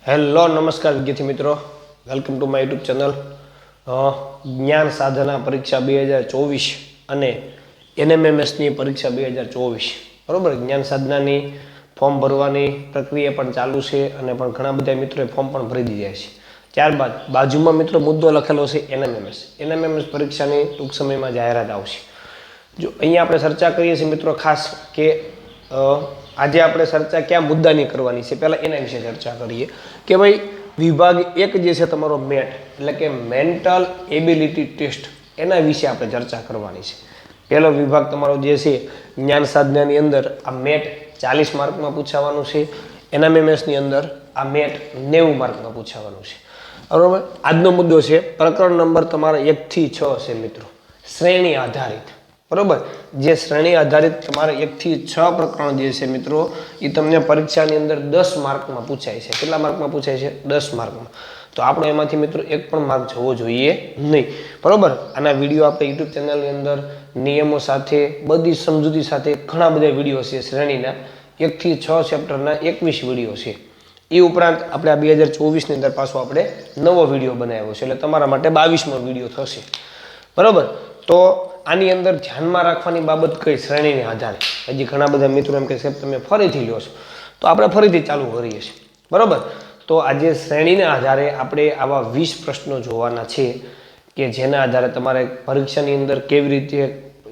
Hello નમસ્કાર વિદ્યાર્થી મિત્રો, welcome to my YouTube channel. જ્ઞાન સાધના પરીક્ષા 2024 અને એનએમએમએસની પરીક્ષા 2024 બરાબર. જ્ઞાન સાધનાની ફોર્મ ભરવાની પ્રક્રિયા પણ ચાલુ છે અને પણ ઘણા બધા મિત્રોએ ફોર્મ પણ ભરી દીધા છે. ત્યારબાદ બાજુમાં મિત્રો મુદ્દો લખેલો છે એનએમએમએસ પરીક્ષાની ટૂંક સમયમાં જાહેરાત આવશે. જો અહીંયા આપણે ચર્ચા કરીએ છીએ મિત્રો ખાસ કે આજે આપણે ચર્ચા કયા મુદ્દાની કરવાની છે, પહેલાં એના વિશે ચર્ચા કરીએ કે ભાઈ વિભાગ 1 જે છે તમારો મેટ એટલે કે મેન્ટલ એબિલિટી ટેસ્ટ, એના વિશે આપણે ચર્ચા કરવાની છે. પહેલો વિભાગ તમારો જે છે જ્ઞાન સાધનાની અંદર આ મેટ 40 માર્કમાં પૂછાવાનું છે. એનએમએમએસની અંદર આ મેટ 90 માર્કમાં પૂછાવાનું છે. બરાબર. આજનો મુદ્દો છે પ્રકરણ નંબર તમારા 1 થી 6 છે મિત્રો, શ્રેણી આધારિત. બરોબર. જે શ્રેણી આધારિત તમારે 1 થી 6 પ્રકરણ જે છે મિત્રો એ તમને પરીક્ષાની અંદર 10 માર્કમાં પૂછાય છે. કેટલા માર્કમાં પૂછાય છે? 10 માર્કમાં. તો આપણે એમાંથી મિત્રો એક પણ માર્ક જવો જોઈએ નહીં. બરોબર. આના વિડીયો આપણે યુટ્યુબ ચેનલની અંદર નિયમો સાથે બધી સમજૂતી સાથે ઘણા બધા વિડીયો છે. શ્રેણીના 1 થી 6 ચેપ્ટરના 21 વિડીયો છે. એ ઉપરાંત આપણે આ 2024ની અંદર પાછો આપણે નવો વિડીયો બનાવ્યો છે, એટલે તમારા માટે 22મો વિડીયો થશે. બરોબર. તો આની અંદર ધ્યાનમાં રાખવાની બાબત કઈ? શ્રેણીને આધારે. હજી ઘણા બધા મિત્રો એમ કે સાહેબ તમે ફરીથી લ્યો છો, તો આપણે ફરીથી ચાલુ કરીએ છીએ. બરોબર. તો આજે શ્રેણીના આધારે આપણે આવા 20 પ્રશ્નો જોવાના છે કે જેના આધારે તમારે પરીક્ષાની અંદર કેવી રીતે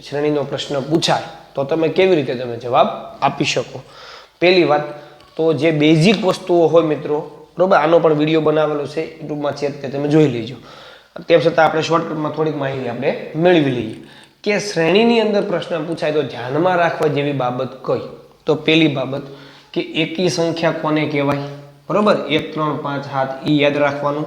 શ્રેણીનો પ્રશ્ન પૂછાય તો તમે કેવી રીતે તમે જવાબ આપી શકો. પહેલી વાત તો જે બેઝિક વસ્તુઓ હોય મિત્રો, બરોબર, આનો પણ વિડીયો બનાવેલો છે યુટ્યુબમાં છે, તે તમે જોઈ લેજો. તેમ છતાં આપણે શોર્ટકટમાં થોડીક માહિતી આપણે મેળવી લઈએ કે શ્રેણીની અંદર પ્રશ્ન પૂછાય તો ધ્યાનમાં રાખવા જેવી બાબત કઈ? તો પહેલી બાબત કે એકી સંખ્યા કોને કહેવાય? બરોબર. 1 3 5 7 એ યાદ રાખવાનું.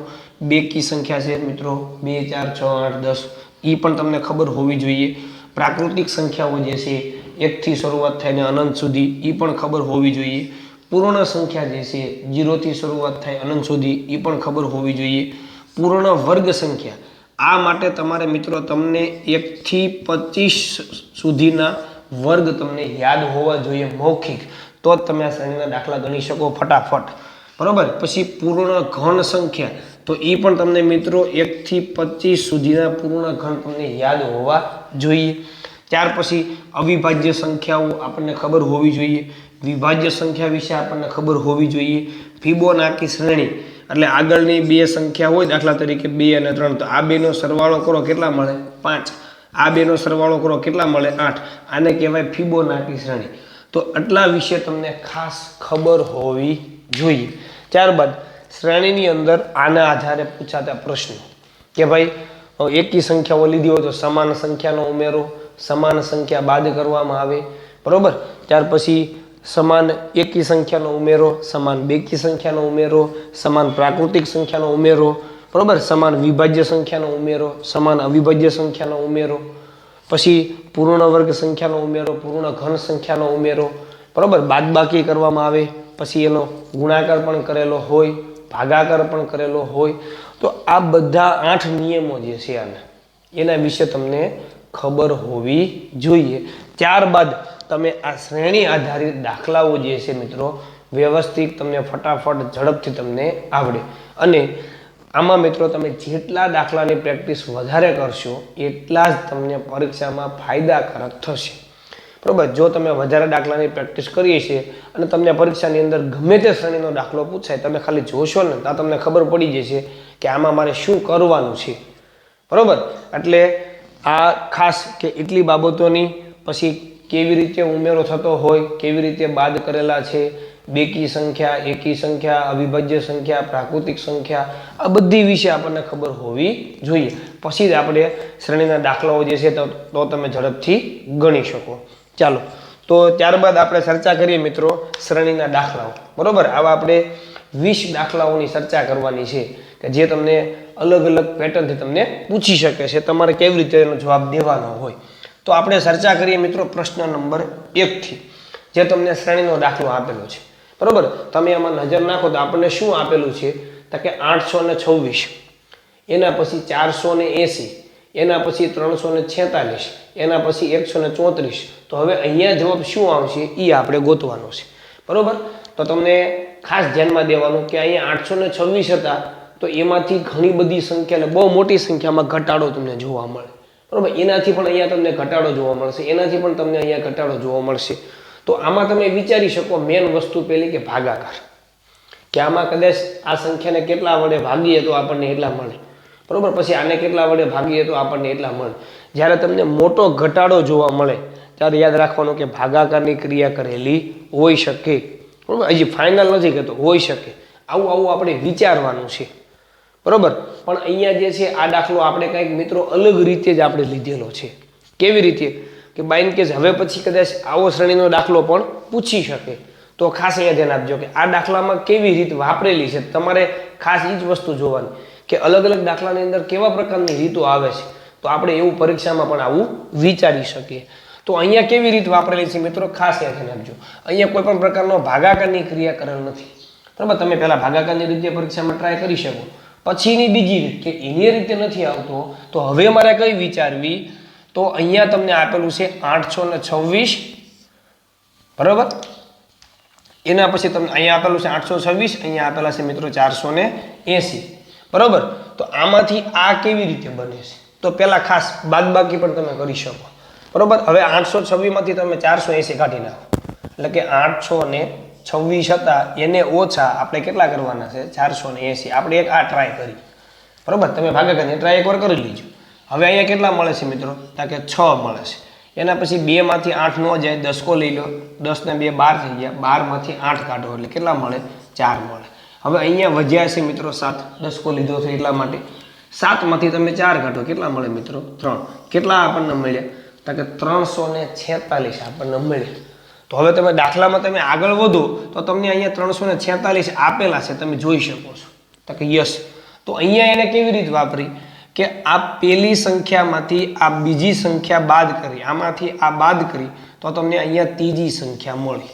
બેકી સંખ્યા છે મિત્રો 2 4 6 8 10, એ પણ તમને ખબર હોવી જોઈએ. પ્રાકૃતિક સંખ્યાઓ જે છે 1 થી શરૂઆત થઈને અનંત સુધી, એ પણ ખબર હોવી જોઈએ. પૂર્ણ સંખ્યા જે છે 0 થી શરૂઆત થાય અનંત સુધી, એ પણ ખબર હોવી જોઈએ. પૂર્ણ વર્ગ સંખ્યા, આ માટે તમારે મિત્રો તમને 1 થી 25 સુધીના વર્ગ તમને યાદ હોવા જોઈએ મૌખિક, તો જ તમે આ શ્રેણીના દાખલા ગણી શકો ફટાફટ. બરોબર. પછી પૂર્ણ ઘન સંખ્યા, તો એ પણ તમને મિત્રો 1 થી 25 સુધીના પૂર્ણ ઘન તમને યાદ હોવા જોઈએ. ત્યાર પછી અવિભાજ્ય સંખ્યાઓ આપણને ખબર હોવી જોઈએ. વિભાજ્ય સંખ્યા વિશે આપણને ખબર હોવી જોઈએ. ફિબોનાકી શ્રેણી એટલે આગળની બે સંખ્યા હોય, દાખલા તરીકે 2 અને 3, તો આ બેનો સરવાળો કરો કેટલા મળે? 5. આ બેનો સરવાળો કરો કેટલા મળે? 8. આને કહેવાય ફિબોનાકી શ્રેણી. તો આટલા વિશે તમને ખાસ ખબર હોવી જોઈએ. ત્યારબાદ શ્રેણીની અંદર આના આધારે પૂછાતા પ્રશ્નો કે ભાઈ એકી સંખ્યાઓ લીધી હોય તો સમાન સંખ્યાનો ઉમેરો, સમાન સંખ્યા બાદ કરવામાં આવે. બરોબર. ત્યાર પછી સમાન એકી સંખ્યાનો ઉમેરો, સમાન બેકી સંખ્યાનો ઉમેરો, સમાન પ્રાકૃતિક સંખ્યાનો ઉમેરો. બરોબર. સમાન વિભાજ્ય સંખ્યાનો ઉમેરો, સમાન અવિભાજ્ય સંખ્યાનો ઉમેરો. પછી પૂર્ણ વર્ગ સંખ્યાનો ઉમેરો, પૂર્ણ ઘન સંખ્યાનો ઉમેરો. બરોબર. બાદબાકી કરવામાં આવે, પછી એનો ગુણાકાર પણ કરેલો હોય, ભાગાકાર પણ કરેલો હોય. તો આ બધા 8 નિયમો જે છે એના વિશે તમને ખબર હોવી જોઈએ. ત્યારબાદ તમે આ શ્રેણી આધારિત દાખલાઓ જે છે મિત્રો વ્યવસ્થિત તમને ફટાફટ ઝડપથી તમને આવડે. અને આમાં મિત્રો તમે જેટલા દાખલાની પ્રેક્ટિસ વધારે કરશો એટલા જ તમને પરીક્ષામાં ફાયદાકારક થશે. બરોબર. જો તમે વધારે દાખલાની પ્રેક્ટિસ કરીએ છીએ અને તમને પરીક્ષાની અંદર ગમે તે શ્રેણીનો દાખલો પૂછાય, તમે ખાલી જોશો ને તો તમને ખબર પડી જશે કે આમાં મારે શું કરવાનું છે. બરોબર. એટલે આ ખાસ કે એટલી બાબતોની, પછી કેવી રીતે ઉમેરો થતો હોય, કેવી રીતે બાદ કરેલા છે, બેકી સંખ્યા, એકી સંખ્યા, અવિભાજ્ય સંખ્યા, પ્રાકૃતિક સંખ્યા, આ બધી વિશે આપણને ખબર હોવી જોઈએ. પછી જ આપણે શ્રેણીના દાખલાઓ જે છે તો તમે ઝડપથી ગણી શકો. ચાલો, તો ત્યારબાદ આપણે ચર્ચા કરીએ મિત્રો શ્રેણીના દાખલાઓ. બરોબર. આવા આપણે 20 દાખલાઓની ચર્ચા કરવાની છે કે જે તમને અલગ અલગ પેટર્નથી તમને પૂછી શકે છે, તમારે કેવી રીતે એનો જવાબ દેવાનો હોય. તો આપણે ચર્ચા કરીએ મિત્રો પ્રશ્ન નંબર 1 થી, જે તમને શ્રેણીનો દાખલો આપેલો છે. બરોબર. તમે આમાં નજર નાખો તો આપણને શું આપેલું છે તો કે 826, એના પછી 480, એના પછી 346, એના પછી 134. તો હવે અહીંયા જવાબ શું આવશે એ આપણે ગોતવાનો છે. બરોબર. તો તમને ખાસ ધ્યાનમાં દેવાનું કે અહીંયા 826 હતા તો એમાંથી ઘણી બધી સંખ્યા બહુ મોટી સંખ્યામાં ઘટાડો તમને જોવા મળે, બરોબર. એનાથી પણ અહીંયા તમને ઘટાડો જોવા મળશે, એનાથી પણ તમને અહીંયા ઘટાડો જોવા મળશે. તો આમાં તમે વિચારી શકો મેન વસ્તુ પહેલી કે ભાગાકાર, કે આમાં કદાચ આ સંખ્યાને કેટલા વડે ભાગીએ તો આપણને એટલા મળે, બરોબર. પછી આને કેટલા વડે ભાગીએ તો આપણને એટલા મળે. જ્યારે તમને મોટો ઘટાડો જોવા મળે ત્યારે યાદ રાખવાનું કે ભાગાકારની ક્રિયા કરેલી હોઈ શકે, બરોબર. હજી ફાઇનલ નથી કહેતો, હોઈ શકે. આવું આવું આપણે વિચારવાનું છે, બરોબર. પણ અહીંયા જે છે આ દાખલો આપણે કંઈક મિત્રો અલગ રીતે જ આપણે લીધેલો છે. કેવી રીતે કે બાય ઇન કેસ હવે પછી કદાચ આવો શ્રેણીનો દાખલો પણ પૂછી શકે તો ખાસ અહીંયા ધ્યાન આપજો કે આ દાખલામાં કેવી રીત વાપરેલી છે. તમારે ખાસ એ જ વસ્તુ જોવાની કે અલગ અલગ દાખલાની અંદર કેવા પ્રકારની રીતો આવે છે, તો આપણે એવું પરીક્ષામાં પણ આવું વિચારી શકીએ. તો અહીંયા કેવી રીત વાપરેલી છે મિત્રો, ખાસ ધ્યાન આપજો. અહીંયા કોઈ પણ પ્રકારનો ભાગાકારની ક્રિયા કરેલ નથી, બરાબર. તમે પહેલા ભાગાકારની રીતે પરીક્ષામાં ટ્રાય કરી શકો. પછીની બીજી રીત કે એની રીતે નથી આવતો તો હવે મારે કઈ વિચારવી, તો અહીંયા તમને આપેલું છે 826, બરાબર. એના પછી તમને અહીંયા આપેલું છે 826, અહીંયા આપેલા છે મિત્રો 480, બરાબર. તો આમાંથી આ કેવી રીતે બને છે, તો પહેલા ખાસ બાદબાકી પણ તમે કરી શકો, બરાબર. હવે 826 માંથી તમે 480 કાઢી નાખો, એટલે કે 826 હતા એને ઓછા આપણે કેટલા કરવાના છે 480. આપણે એક આ ટ્રાય કરી, બરાબર. તમે ભાગાકારની ટ્રાય એકવાર કરી લીજો. હવે અહીંયા કેટલા મળે છે મિત્રો, કે 6 મળે છે. એના પછી 2 માંથી 8 ન જાય, 10 લઈ લો, 10 ને 2 12 થઈ ગયા, 12 માંથી 8 કાઢો એટલે કેટલા મળે 4 મળે. હવે અહીંયા વધ્યા છે મિત્રો 7, 10 લીધો છે એટલા માટે 7 માંથી તમે 4 કાઢો કેટલા મળે મિત્રો 3. કેટલા આપણને મળ્યા, કે 346 આપણને મળ્યા. તો હવે તમે દાખલામાં તમે આગળ વધો તો તમને અહીંયા 346 આપેલા છે, તમે જોઈ શકો છો, તો કે યસ. તો અહીંયા એને કેવી રીતે વાપરી કે આ પેલી સંખ્યામાંથી આ બીજી સંખ્યા બાદ કરી, આમાંથી આ બાદ કરી તો તમને અહીંયા ત્રીજી સંખ્યા મળી,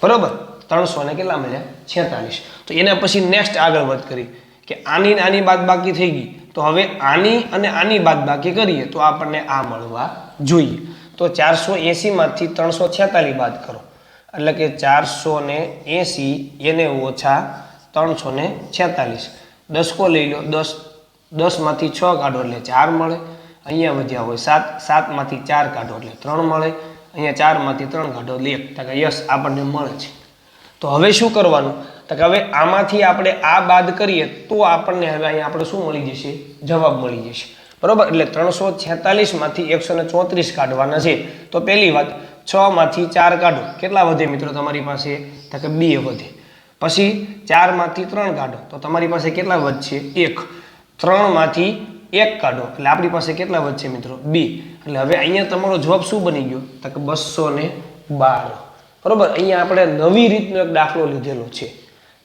બરોબર. 300 ને કેટલા મળ્યા 46. તો એના પછી નેક્સ્ટ આગળ વાત કરી કે આની આની બાદ બાકી થઈ ગઈ, તો હવે આની અને આની બાદ બાકી કરીએ તો આપણને આ મળવા જોઈએ. તો 480 માંથી 346 બાદ કરો એટલે કે 480 એને ઓછા 346. 10 લઈ લો, 10 માંથી 6 કાઢો એટલે 4 મળે. અહીંયા વધ્યા હોય 7, 7 માંથી 4 કાઢો એટલે 3 મળે. અહીંયા 4 માંથી 3 કાઢો એટલે 1. તો કે યસ આપણને મળે છે. તો હવે શું કરવાનું, તો કે હવે આમાંથી આપણે આ બાદ કરીએ તો આપણને હવે અહીંયા આપણે શું મળી જશે, જવાબ મળી જશે, બરોબર. એટલે 346 માંથી 134 કાઢવાના છે. તો પહેલી વાત 6 માંથી 4 કાઢો કેટલા વધે મિત્રો તમારી પાસે, તો કે 2 વધે. પછી 4 માંથી 3 કાઢો તો તમારી પાસે કેટલા વધશે 1. 3 માંથી 1 કાઢો એટલે આપણી પાસે કેટલા વધશે મિત્રો 2. એટલે હવે અહીંયા તમારો જવાબ શું બની ગયો, તો કે 212, બરોબર. અહીંયા આપણે નવી રીતનો એક દાખલો લીધેલો છે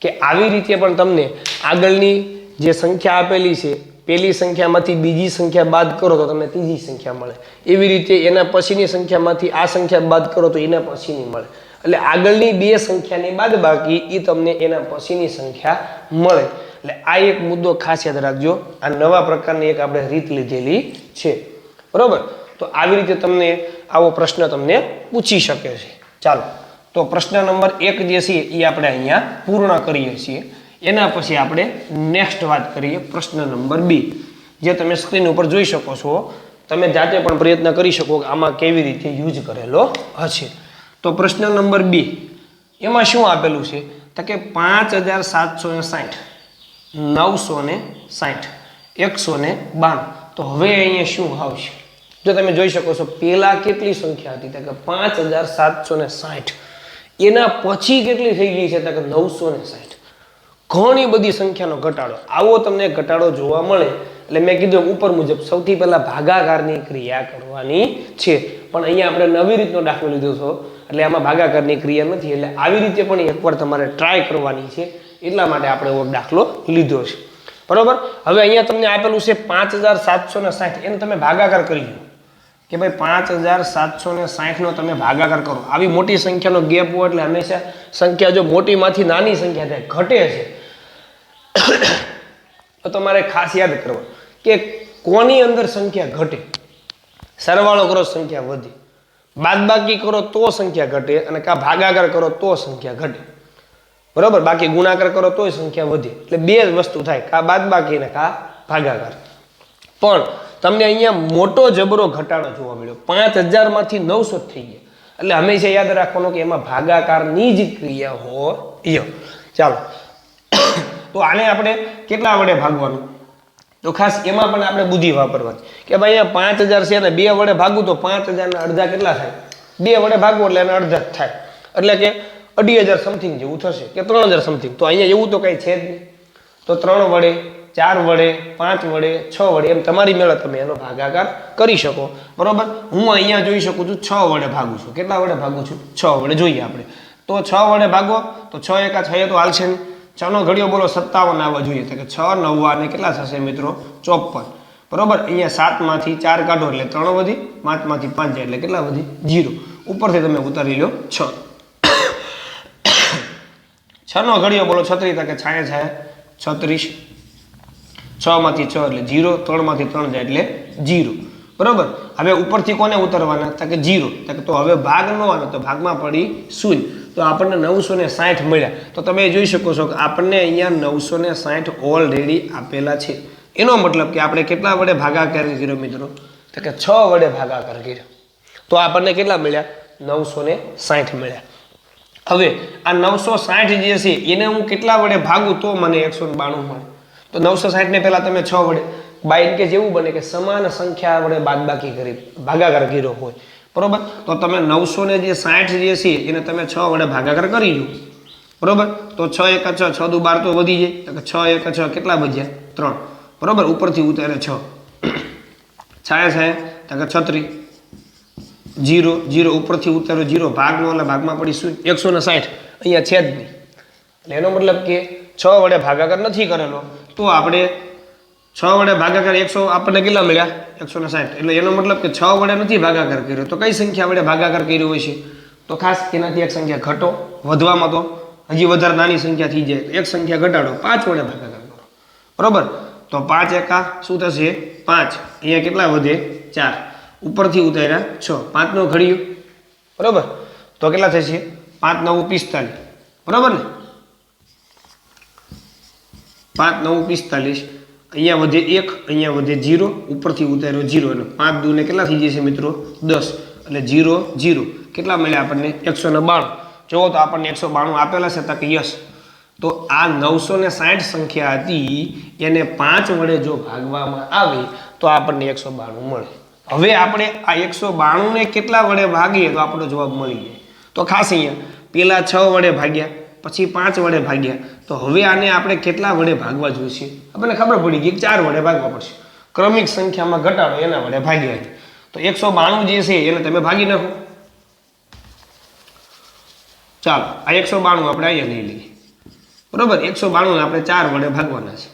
કે આવી રીતે પણ તમને આગળની જે સંખ્યા આપેલી છે પેલી સંખ્યામાંથી બીજી સંખ્યા બાદ કરો તો તમને ત્રીજી સંખ્યા મળે, એવી રીતે એના પછીની સંખ્યામાંથી આ સંખ્યા બાદ કરો તો એના પછીની મળે. એટલે આગળની બે સંખ્યાની બાદ બાકી એ તમને એના પછીની સંખ્યા મળે. એટલે આ એક મુદ્દો ખાસ યાદ રાખજો. આ નવા પ્રકારની એક આપણે રીત લીધેલી છે, બરોબર. તો આવી રીતે તમને આવો પ્રશ્ન તમને પૂછી શકે છે. ચાલો તો પ્રશ્ન નંબર 1 જે છે એ આપણે અહીંયા પૂર્ણ કરીએ છીએ. એના પછી આપણે નેક્સ્ટ વાત કરીએ પ્રશ્ન નંબર 2, જે તમે સ્ક્રીન ઉપર જોઈ શકો છો. તમે જાતે પણ પ્રયત્ન કરી શકો કે આમાં કેવી રીતે યુઝ કરેલો હશે. તો પ્રશ્ન નંબર 2 એમાં શું આપેલું છે, તો કે 5760, 960, 192. તો હવે અહીંયા શું આવશે, જો તમે જોઈ શકો છો પહેલા કેટલી સંખ્યા હતી, તો કે 5760, એના પછી કેટલી થઈ ગઈ છે, તો કે 960. ઘણી બધી સંખ્યાનો ઘટાડો. આવો તમને ઘટાડો જોવા મળે એટલે મેં કીધું ઉપર મુજબ સૌથી પહેલા ભાગાકારની ક્રિયા કરવાની છે. પણ અહીંયા આપણે નવી રીતનો દાખલો લીધો છો એટલે આમાં ભાગાકારની ક્રિયા નથી. એટલે આવી રીતે પણ એકવાર તમારે ટ્રાય કરવાની છે, એટલા માટે આપણે એવો દાખલો લીધો છે, બરોબર. હવે અહીંયા તમને આપેલું છે 5760, એને તમે ભાગાકાર કરી લો કે ભાઈ 5760 નો તમે ભાગાકાર કરો. આવી મોટી સંખ્યાનો ગેપ હોય એટલે હંમેશા સંખ્યા જો મોટીમાંથી નાની સંખ્યા થાય ઘટે છે તો તમારે ખાસ યાદ કરવા કે કોની અંદર સંખ્યા ઘટે, સરવાળો કરો સંખ્યા વધે, બાદબાકી કરો તો સંખ્યા ઘટે, અને કા ભાગાકાર કરો તો સંખ્યા ઘટે, બરાબર, બાકી ગુણાકાર કરો તોય સંખ્યા વધે. એટલે બે જ વસ્તુ થાય, કા બાદબાકી ને કા ભાગાકાર. પણ તમને અહીંયા મોટો જબરો ઘટાડો જોવા મળ્યો, 5000 માંથી 900 થઈ ગયા. એટલે હંમેશા યાદ રાખવાનું કે એમાં ભાગાકારની જ ક્રિયા હોય. ચાલો, તો આને આપણે કેટલા વડે ભાગવાનું? તો ખાસ એમાં પણ આપણે બુદ્ધિ વાપરવાની કે ભાઈ અહીંયા 5000 છે ને 2 વડે ભાગું તો 5000 ના અડધા કેટલા થાય? 2 વડે ભાગવું એટલે એના અડધા જ થાય, એટલે કે 2500 સમથિંગ જેવું થશે કે 3000 સમથિંગ. તો અહીંયા એવું તો કઈ છે જ નહીં. તો 3 વડે, 4 વડે, 5 વડે, 6 વડે એમ તમારી મેળે તમે એનો ભાગાકાર કરી શકો. બરોબર, હું અહીંયા જોઈ શકું છું 6 વડે ભાગું છું. કેટલા વડે ભાગું છું? 6 વડે. જોઈએ આપણે તો 6 વડે ભાગો તો 6 એકા 6 તો હાલશે નહીં. 6 નો ઘડિયો બોલો 57 આવવા જોઈએ, તો કે 6 9 અને કેટલા થશે મિત્રો? 54. બરોબર, અહીંયા 7 માંથી 4 કાઢો એટલે 3 વધી, 5 માંથી 5 જાય એટલે કેટલા વધી? 0. ઉપરથી તમે ઉતારી લો 6. 6 નો ઘડિયો બોલો 36, તો કે છાયા છાયા 36. 6 માંથી 6 એટલે 0, 3 માંથી 3 જાય એટલે 0. બરોબર, હવે ઉપરથી કોને ઉતારવાના? તો કે 0. તો હવે ભાગ નો આવે તો ભાગમાં પડી 0. તો આપણને 960 મળ્યા. તો તમે જોઈ શકો છો કે આપણને અહીંયા 960 ઓલરેડી આપેલા છે. એનો મતલબ કે આપણે કેટલા વડે ભાગાકાર કર્યો મિત્રો? તો કે 6 વડે ભાગાકાર કર્યો. તો આપણને કેટલા મળ્યા? 960 મળ્યા. હવે આ 960 જે છે એને હું કેટલા વડે ભાગું તો મને 192 મળે? તો 960 ને પહેલા તમે 6 વડે બાય કે જેવું બને કે સમાન સંખ્યા વડે બાદબાકી કરી ભાગાકાર કર્યો હોય. બરોબર, તો તમે 960 જે છે એને તમે 6 વડે ભાગાકાર કરી દો. બરોબર, તો 6 એકા 6, 6 દુ 12 તો વધી જાય. તો કે 6 એકા 6 કેટલા વધ્યા? 3. બરોબર, ઉપરથી ઉતારે 6. છાયા છાયા તો કે 36. 0 0 ઉપરથી ઉતારો 0, ભાગનો એટલે ભાગમાં પડી 160. અહીંયા છે જ નહીં. એટલે એનો મતલબ કે 6 વડે ભાગાકાર નથી કરેલો, તો આપણે 6 વડે ભાગાકાર 100 આપણને કેટલા મળ્યા? 160. એટલે એનો મતલબ કે 6 વડે નથી ભાગાકાર કર્યો, તો કઈ સંખ્યા વડે ભાગાકાર કર્યો હોય છે? તો ખાસ તેનાથી એક સંખ્યા ઘટો, વધવામાં તો હજી વધારે નાની સંખ્યા થઈ જાય તો એક સંખ્યા ઘટાડો, 5 વડે ભાગાકાર કરો. બરોબર, તો 5 એકા શું થશે? 5. અહીંયા કેટલા વધે? 4. ઉપરથી ઉતાર્યા 6. 5 નો ઘડિયો. બરોબર, તો કેટલા થશે? 5 9 45. બરોબર ને? 5 9 45. અહીંયા વધે 1, અહીંયા વધે 0, ઉપરથી ઉતાર્યો 0 અને 5 દુ ને કેટલા થઈ જશે મિત્રો? 10. એટલે 0 0 કેટલા મળ્યા આપણને? 192. જુઓ તો આપણને 192 આપેલા છે, તક યસ. તો આ 960 સંખ્યા હતી એને 5 વડે જો ભાગવામાં આવે તો આપણને 192 મળે. હવે આપણે આ 192 ને કેટલા વડે ભાગીએ તો આપણો જવાબ મળી જાય. તો ખાસ અહીંયા પેલા 6 વડે ભાગ્યા, પછી 5 વડે ભાગ્યા, તો હવે આને આપણે કેટલા વડે ભાગવા જોઈશે? આપણને ખબર પડી ગઈ 4 વડે ભાગવા પડશે. ક્રમિક સંખ્યામાં ઘટાડો એના વડે ભાગ્યા. તો 192 જે છે એને તમે ભાગી નાખો. ચાલો, આ 192 આપણે અહીંયા લઈ લઈએ. બરોબર, 192 ને આપણે 4 વડે ભાગવાના છે.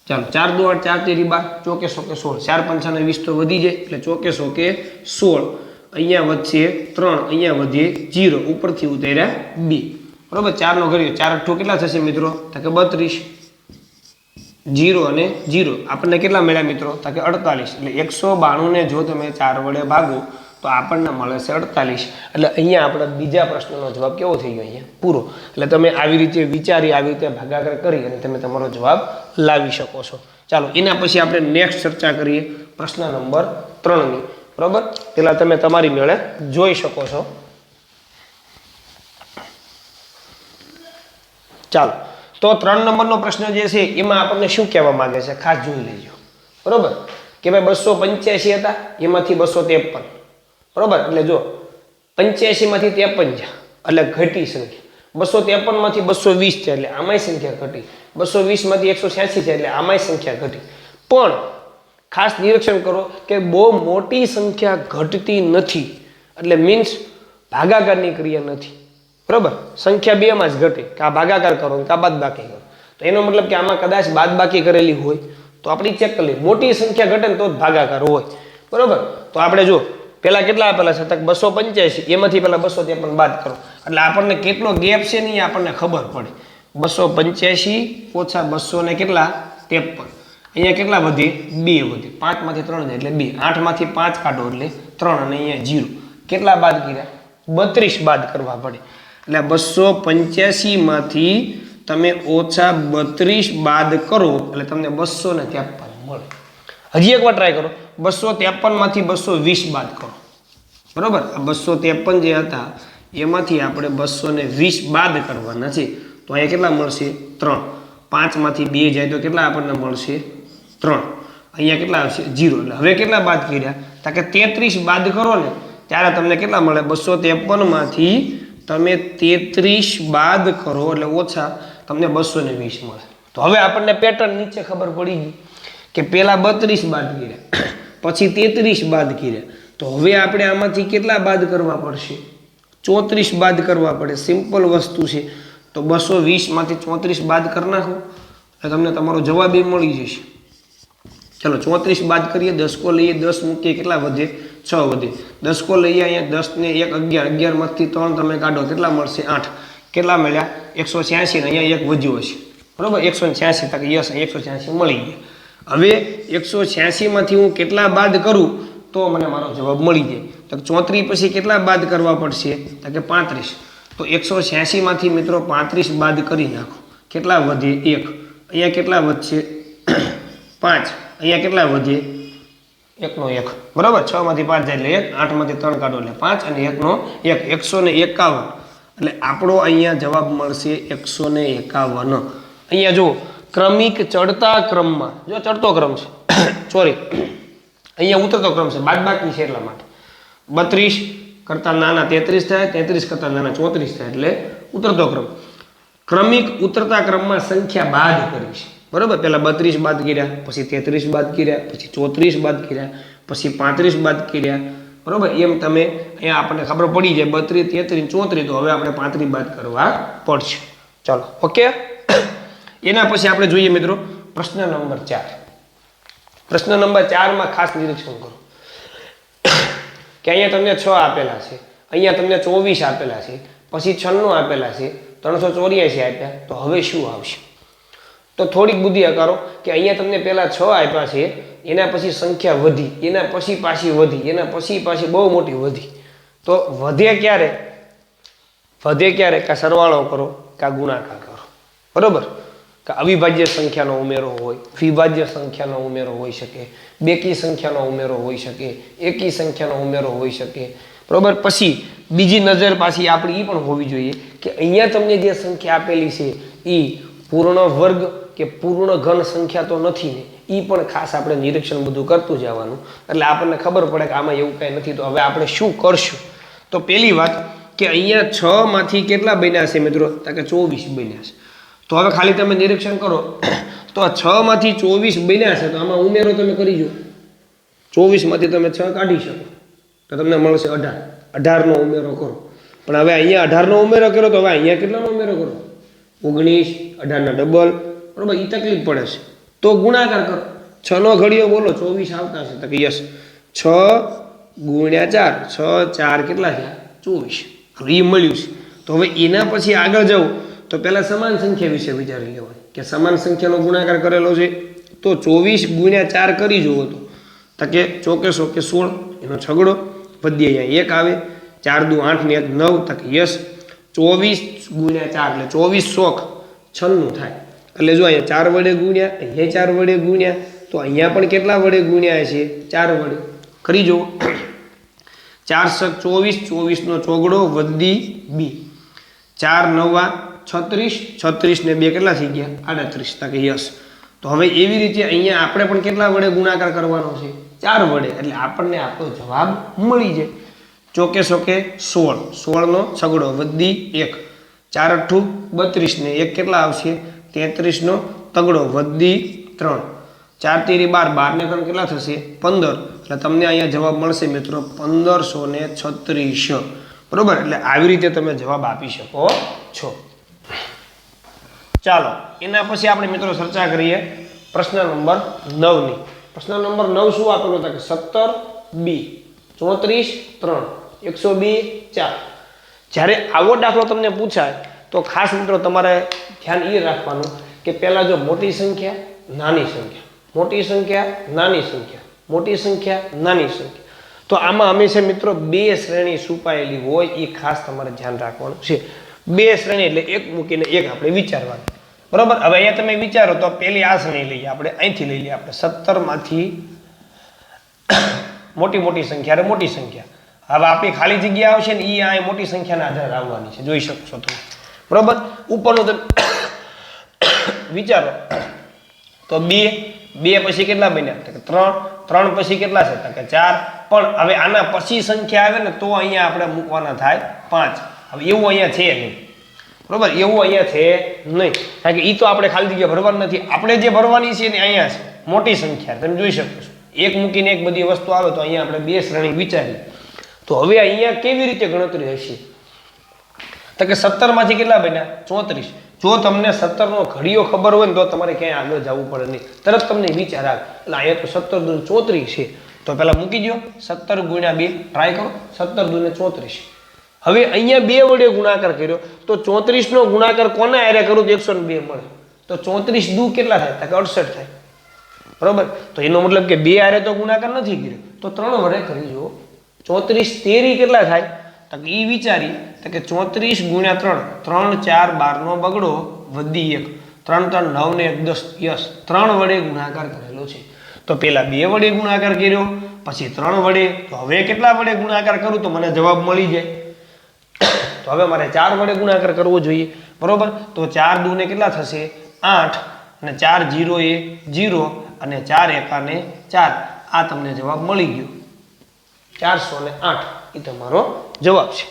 ચાલો, 4 દુ 8, 4 તેરી 12, ચોકે સો કે 16, 4 પંચાને 20 તો વધી જાય એટલે ચોકે સો કે 16. અહીંયા વધશે 3, અહીંયા વધે 0, ઉપરથી ઉતાર્યા 2. બરોબર, 4 નો ઘડિયો 4 8 કેટલા થશે મિત્રો? તો કે 32. 0 અને 0 આપણને કેટલા મળ્યા મિત્રો? તો કે 48. એટલે 192 ને જો તમે 4 વડે ભાગો તો આપણને મળે છે 48. એટલે અહીંયા આપણા બીજા પ્રશ્નનો જવાબ કેવો થઈ ગયો? અહીંયા પૂરો. એટલે તમે આવી રીતે વિચારી, આવી રીતે ભાગાકાર કરી અને તમે તમારો જવાબ લાવી શકો છો. ચાલો, એના પછી આપણે નેક્સ્ટ ચર્ચા કરીએ પ્રશ્ન નંબર 3 ની. બરોબર, પેલા તમે તમારી મેળે જોઈ શકો છો. ચાલો, તો 3 નંબરનો પ્રશ્ન જે છે એમાં આપણને શું કહેવા માંગે છે ખાસ જોઈ લેજો. બરોબર, કે ભાઈ 285 હતા, એમાંથી 253. બરોબર, એટલે જો 85 માંથી 53 છે એટલે ઘટી સંખ્યા. 253 માંથી 220 છે એટલે આમાંય સંખ્યા ઘટી. 220 માંથી 186 છે એટલે આમાંય સંખ્યા ઘટી. પણ ખાસ નિરીક્ષણ કરો કે બહુ મોટી સંખ્યા ઘટતી નથી, એટલે મીન્સ ભાગાકારની ક્રિયા નથી. બરોબર, સંખ્યા 2 માં જ ઘટે, કે આ ભાગાકાર કરો કે આ બાદબાકી કરો. તો એનો મતલબ કે આમાં કદાચ બાદબાકી કરેલી હોય તો આપણે ચેક કરી લઈએ. મોટી સંખ્યા ઘટે ને તો જ ભાગાકાર હોય. બરોબર, તો આપણે જો પેલા કેટલા આપેલા છે? 285, એમાંથી પેલા 253 બાદ કરો એટલે આપણને કેટલો ગેપ છે ને આપણને ખબર પડે. 285 ઓછા 200 ને કેટલા? 53. અહીંયા કેટલા વધે? 2 વધે. 5 માંથી 3 જાય એટલે 2. 8 માંથી 5 કાઢો એટલે 3 અને અહીંયા 0. કેટલા બાદ કર્યા? 32 બાદ કરવા પડે. એટલે 285 માંથી તમે ઓછા 32 બાદ કરો એટલે તમને 253 મળે. હજી એકવાર ટ્રાય કરો. 253 માંથી 220 બાદ કરો. બરોબર, આ 253 જે હતા એમાંથી આપણે 220 બાદ કરવાના છે. તો અહીંયા કેટલા મળશે? 3. 5 માંથી 2 જાય તો કેટલા આપણને મળશે? 3. અહીંયા કેટલા આવશે? 0. એટલે હવે કેટલા બાદ કર્યા? તો કે 33 બાદ કરો ને ત્યારે તમને કેટલા મળે? 253 માંથી તમે 33 બાદ કરો એટલે ઓછા તમને 220 મળે. તો હવે આપણને પેટર્ન નીચે ખબર પડી ગઈ કે પહેલા 32 બાદ કર્યા, પછી 33 બાદ કર્યા. તો હવે આપણે આમાંથી કેટલા બાદ કરવા પડશે? 34 બાદ કરવા પડે. સિમ્પલ વસ્તુ છે. તો 220 માંથી 34 બાદ કરી નાખો એટલે તમને તમારો જવાબ એ મળી જશે. ચલો 34 બાદ કરીએ, 10 કો લઈએ, 10 મૂકીએ, કેટલા વધે? 6 વધે. 10 કો લઈએ, અહીંયા 10 ને 1 11, 11 માંથી 3 તમે કાઢો કેટલા મળશે? 8. કેટલા મળ્યા? 186 ને અહીંયા 1 વધ્યો હશે. બરોબર, 186 તક યસ 186 મળી ગયા. હવે 186 માંથી હું કેટલા બાદ કરું તો મને મારો જવાબ મળી જાય? તો 34 પછી કેટલા બાદ કરવા પડશે? તો કે 35. તો 186 માંથી મિત્રો 35 બાદ કરી નાખો. કેટલા વધે? 1. અહીંયા કેટલા વધશે? 5. અહીંયા કેટલા વધે? 1 નો 1. બરાબર, 6 માંથી 5 જાય એટલે 1, 8 માંથી 3 કાઢો એટલે 5 અને 1 નો 1, 151. એટલે આપણો અહીંયા જવાબ મળશે 151. અહીંયા જો ક્રમિક ચડતા ક્રમમાં, જો ચડતો ક્રમ છે સોરી અહીંયા ઉતરતો ક્રમ છે, બાદબાકી છે એટલા માટે 32 કરતા નાના 33 થાય, 33 કરતા નાના 34 થાય એટલે ઉતરતો ક્રમ. ક્રમિક ઉતરતા ક્રમમાં સંખ્યા બાદ કરી છે. બરોબર, પહેલા 32 બાદ કર્યા, પછી 33 બાદ કર્યા, પછી 34 બાદ કર્યા, પછી 35 બાદ કર્યા. બરોબર, એમ તમે અહીંયા આપણને ખબર પડી જાય 32, 33, 34. તો હવે આપણે 35 બાદ કરવા પડશે. ચાલો ઓકે. એના પછી આપણે જોઈએ મિત્રો પ્રશ્ન નંબર 4. પ્રશ્ન નંબર 4 માં ખાસ નિરીક્ષણ કરો કે અહીંયા તમને 6 આપેલા છે, અહીંયા તમને 24 આપેલા છે, પછી 96 આપેલા છે, 384 આપ્યા. તો હવે શું આવશે? તો થોડીક બુદ્ધિ કરો કે અહીંયા તમને પહેલા 6 આપ્યા છે, એના પછી સંખ્યા વધી, એના પછી પાછી વધી, એના પછી પાછી બહુ મોટી વધી. તો વધે ક્યારે? વધે ક્યારે? કા સરવાળો કરો કા ગુણાકાર કરો. બરોબર, કે અવિભાજ્ય સંખ્યાનો ઉમેરો હોય, વિભાજ્ય સંખ્યાનો ઉમેરો હોઈ શકે, બેકી સંખ્યાનો ઉમેરો હોઈ શકે, એકી સંખ્યાનો ઉમેરો હોઈ શકે. બરોબર, પછી બીજી નજર પાછી આપણી એ પણ હોવી જોઈએ કે અહીંયા તમને જે સંખ્યા આપેલી છે એ પૂર્ણ વર્ગ કે પૂર્ણ ઘન સંખ્યા તો નથી ને, એ પણ ખાસ આપણે નિરીક્ષણ બધું કરતું જવાનું એટલે આપણને ખબર પડે કે આમાં એવું કાંઈ નથી. તો હવે આપણે શું કરશું? તો પહેલી વાત કે અહીંયા 6 માંથી કેટલા બન્યા છે મિત્રો? તો કે 24 બન્યા છે. તો હવે ખાલી તમે નિરીક્ષણ કરો તો 6 માંથી 24 બન્યા છે, તો આમાં ઉમેરો તમે કરી જો. 24 માંથી તમે 6 કાઢી શકો તો તમને મળશે 18. 18 નો ઉમેરો કરો. પણ હવે અહીંયા 18 નો ઉમેરો કર્યો તો હવે અહીંયા કેટલાનો ઉમેરો કરો? 19. 18 ના ડબલ. બરોબર, એ તકલીફ પડે છે તો ગુણાકાર કરો. 6 નો ઘડિયો બોલો 24 આવતા છે? તો કે યસ 6 ગુણ્યા 4, 6 4 કેટલા થયા? 24. હવે એ મળ્યું છે. તો હવે એના પછી આગળ જવું તો પહેલા સમાન સંખ્યા વિશે વિચારી લેવાય કે સમાન સંખ્યાનો ગુણાકાર કરેલો છે. તો 24 ગુણ્યા 4 કરી જુઓ તો કે ચોકે 16 એનો છગડો વધી અહીંયા 1 આવે, 4 દુ 8 ને 1 9. તો કે યસ 24 ગુણ્યા 4 એટલે 24 શોખ 96 થાય. એટલે જો અહીંયા 4 વડે ગુણ્યા, અહીંયા 4 વડે ગુણ્યા, તો અહીંયા પણ કેટલા વડે ગુણ્યા છે? 4 વડે. કરી જુઓ 4 શક 24, 24 નો ચોગડો વધી 2, 4 9 36, 36 ને 2 કેટલા થઈ ગયા? 38. તો કે યસ. તો હવે એવી રીતે અહીંયા આપણે પણ કેટલા વડે ગુણાકાર કરવાનો છે? 4 વડે. એટલે આપણને આપણો જવાબ મળી જાય. ચોકે 16, 16 નો છગડો વધી 1, 4 8 32 ને 1 કેટલા આવશે? 33 નો તગડો વધી 3, 4 તેરી 12, 12 ને 3 કેટલા થશે? 15. એટલે તમને અહીંયા જવાબ મળશે મિત્રો 1536. બરોબર, એટલે આવી રીતે તમે જવાબ આપી શકો છો. ચાલો એના પછી આપણે મિત્રો ચર્ચા કરીએ પ્રશ્ન નંબર 9 ની. પ્રશ્ન નંબર 9 શું આપેલો હતો કે 17b 34 3 102 4. જ્યારે આવો દાખલો તમને પૂછાય તો ખાસ મિત્રો તમારે ધ્યાન એ રાખવાનું કે પહેલા જો મોટી સંખ્યા, નાની સંખ્યા, મોટી સંખ્યા, નાની સંખ્યા, મોટી સંખ્યા, નાની સંખ્યા, તો આમાં હંમેશા મિત્રો 2 શ્રેણી છુપાયેલી હોય એ ખાસ તમારે ધ્યાન રાખવાનું છે. બે શ્રેણી એટલે એક મૂકીને એક આપણે વિચારવાનું, બરોબર. હવે અહીંયા તમે વિચારો તો પેલી આ શ્રેણી લઈએ આપણે, અહીંથી લઈ લઈએ આપણે 17 માંથી મોટી સંખ્યા અને મોટી સંખ્યા. હવે આપણી ખાલી જગ્યા આવશે ને એ આ મોટી સંખ્યાના આધારે આવવાની છે, જોઈ શકશો તમે, બરોબર. ઉપરનું તમે વિચારો તો બે પછી કેટલા બન્યા? તો કે 3 પછી કેટલા છે? તો કે 4. પણ હવે આના પછી સંખ્યા આવે ને તો અહીંયા આપણે મૂકવાના થાય 5. હવે એવું અહીંયા છે નહીં, બરોબર, એવું અહીંયા છે નહીં, કારણ કે એ તો આપણે ખાલી જગ્યા ભરવાની નથી. આપણે જે ભરવાની છે ને અહીંયા છે મોટી સંખ્યા, તમે જોઈ શકો છો. એક મૂકીને એક બધી વસ્તુ આવે તો અહીંયા આપણે બે શ્રેણી વિચારીએ તો હવે અહીંયા કેવી રીતે ગણતરી હશે? તો કે 17 માંથી કેટલા બન્યા? 34. જો તમને 17 નો ઘડીઓ ખબર હોય ને તો તમારે ક્યાંય આગળ જવું પડે નહીં, તરત તમને વિચાર આવે. એટલે અહીંયા તો 17 દૂને 34 છે, તો પહેલા મૂકી દો 17 ગુણ્યા 2 ટ્રાય કરો, 17 દૂને 34. હવે અહીંયા 2 વડે ગુણાકાર કર્યો તો 34 નો ગુણાકાર કોના હારે કરું તો 102 મળે. તો 34 દુ કેટલા થાય? તો કે 68 થાય, બરોબર. તો એનો મતલબ કે 2 હારે તો ગુણાકાર નથી કર્યો, તો 3 વડે કરી જુઓ. 34 તેરી કેટલા થાય? તો કે એ વિચારી તો કે 34 ગુણ્યા 3, 3 4 12 નો બગડો વધી 1, 3 3 9 ને 1 10, યસ 3 વડે ગુણાકાર કરેલો છે. તો પેલા 2 વડે ગુણાકાર કર્યો, પછી 3 વડે, તો હવે કેટલા વડે ગુણાકાર કરું તો મને જવાબ મળી જાય? તો હવે મારે 4 વડે ગુણાકાર કરવો જોઈએ, બરોબર. તો 4 દુ ને કેટલા થશે? 8, અને 4 0 એ 0 અને 4 એકા ને 4. આ તમને જવાબ મળી ગયો, 408 એ તમારો જવાબ છે.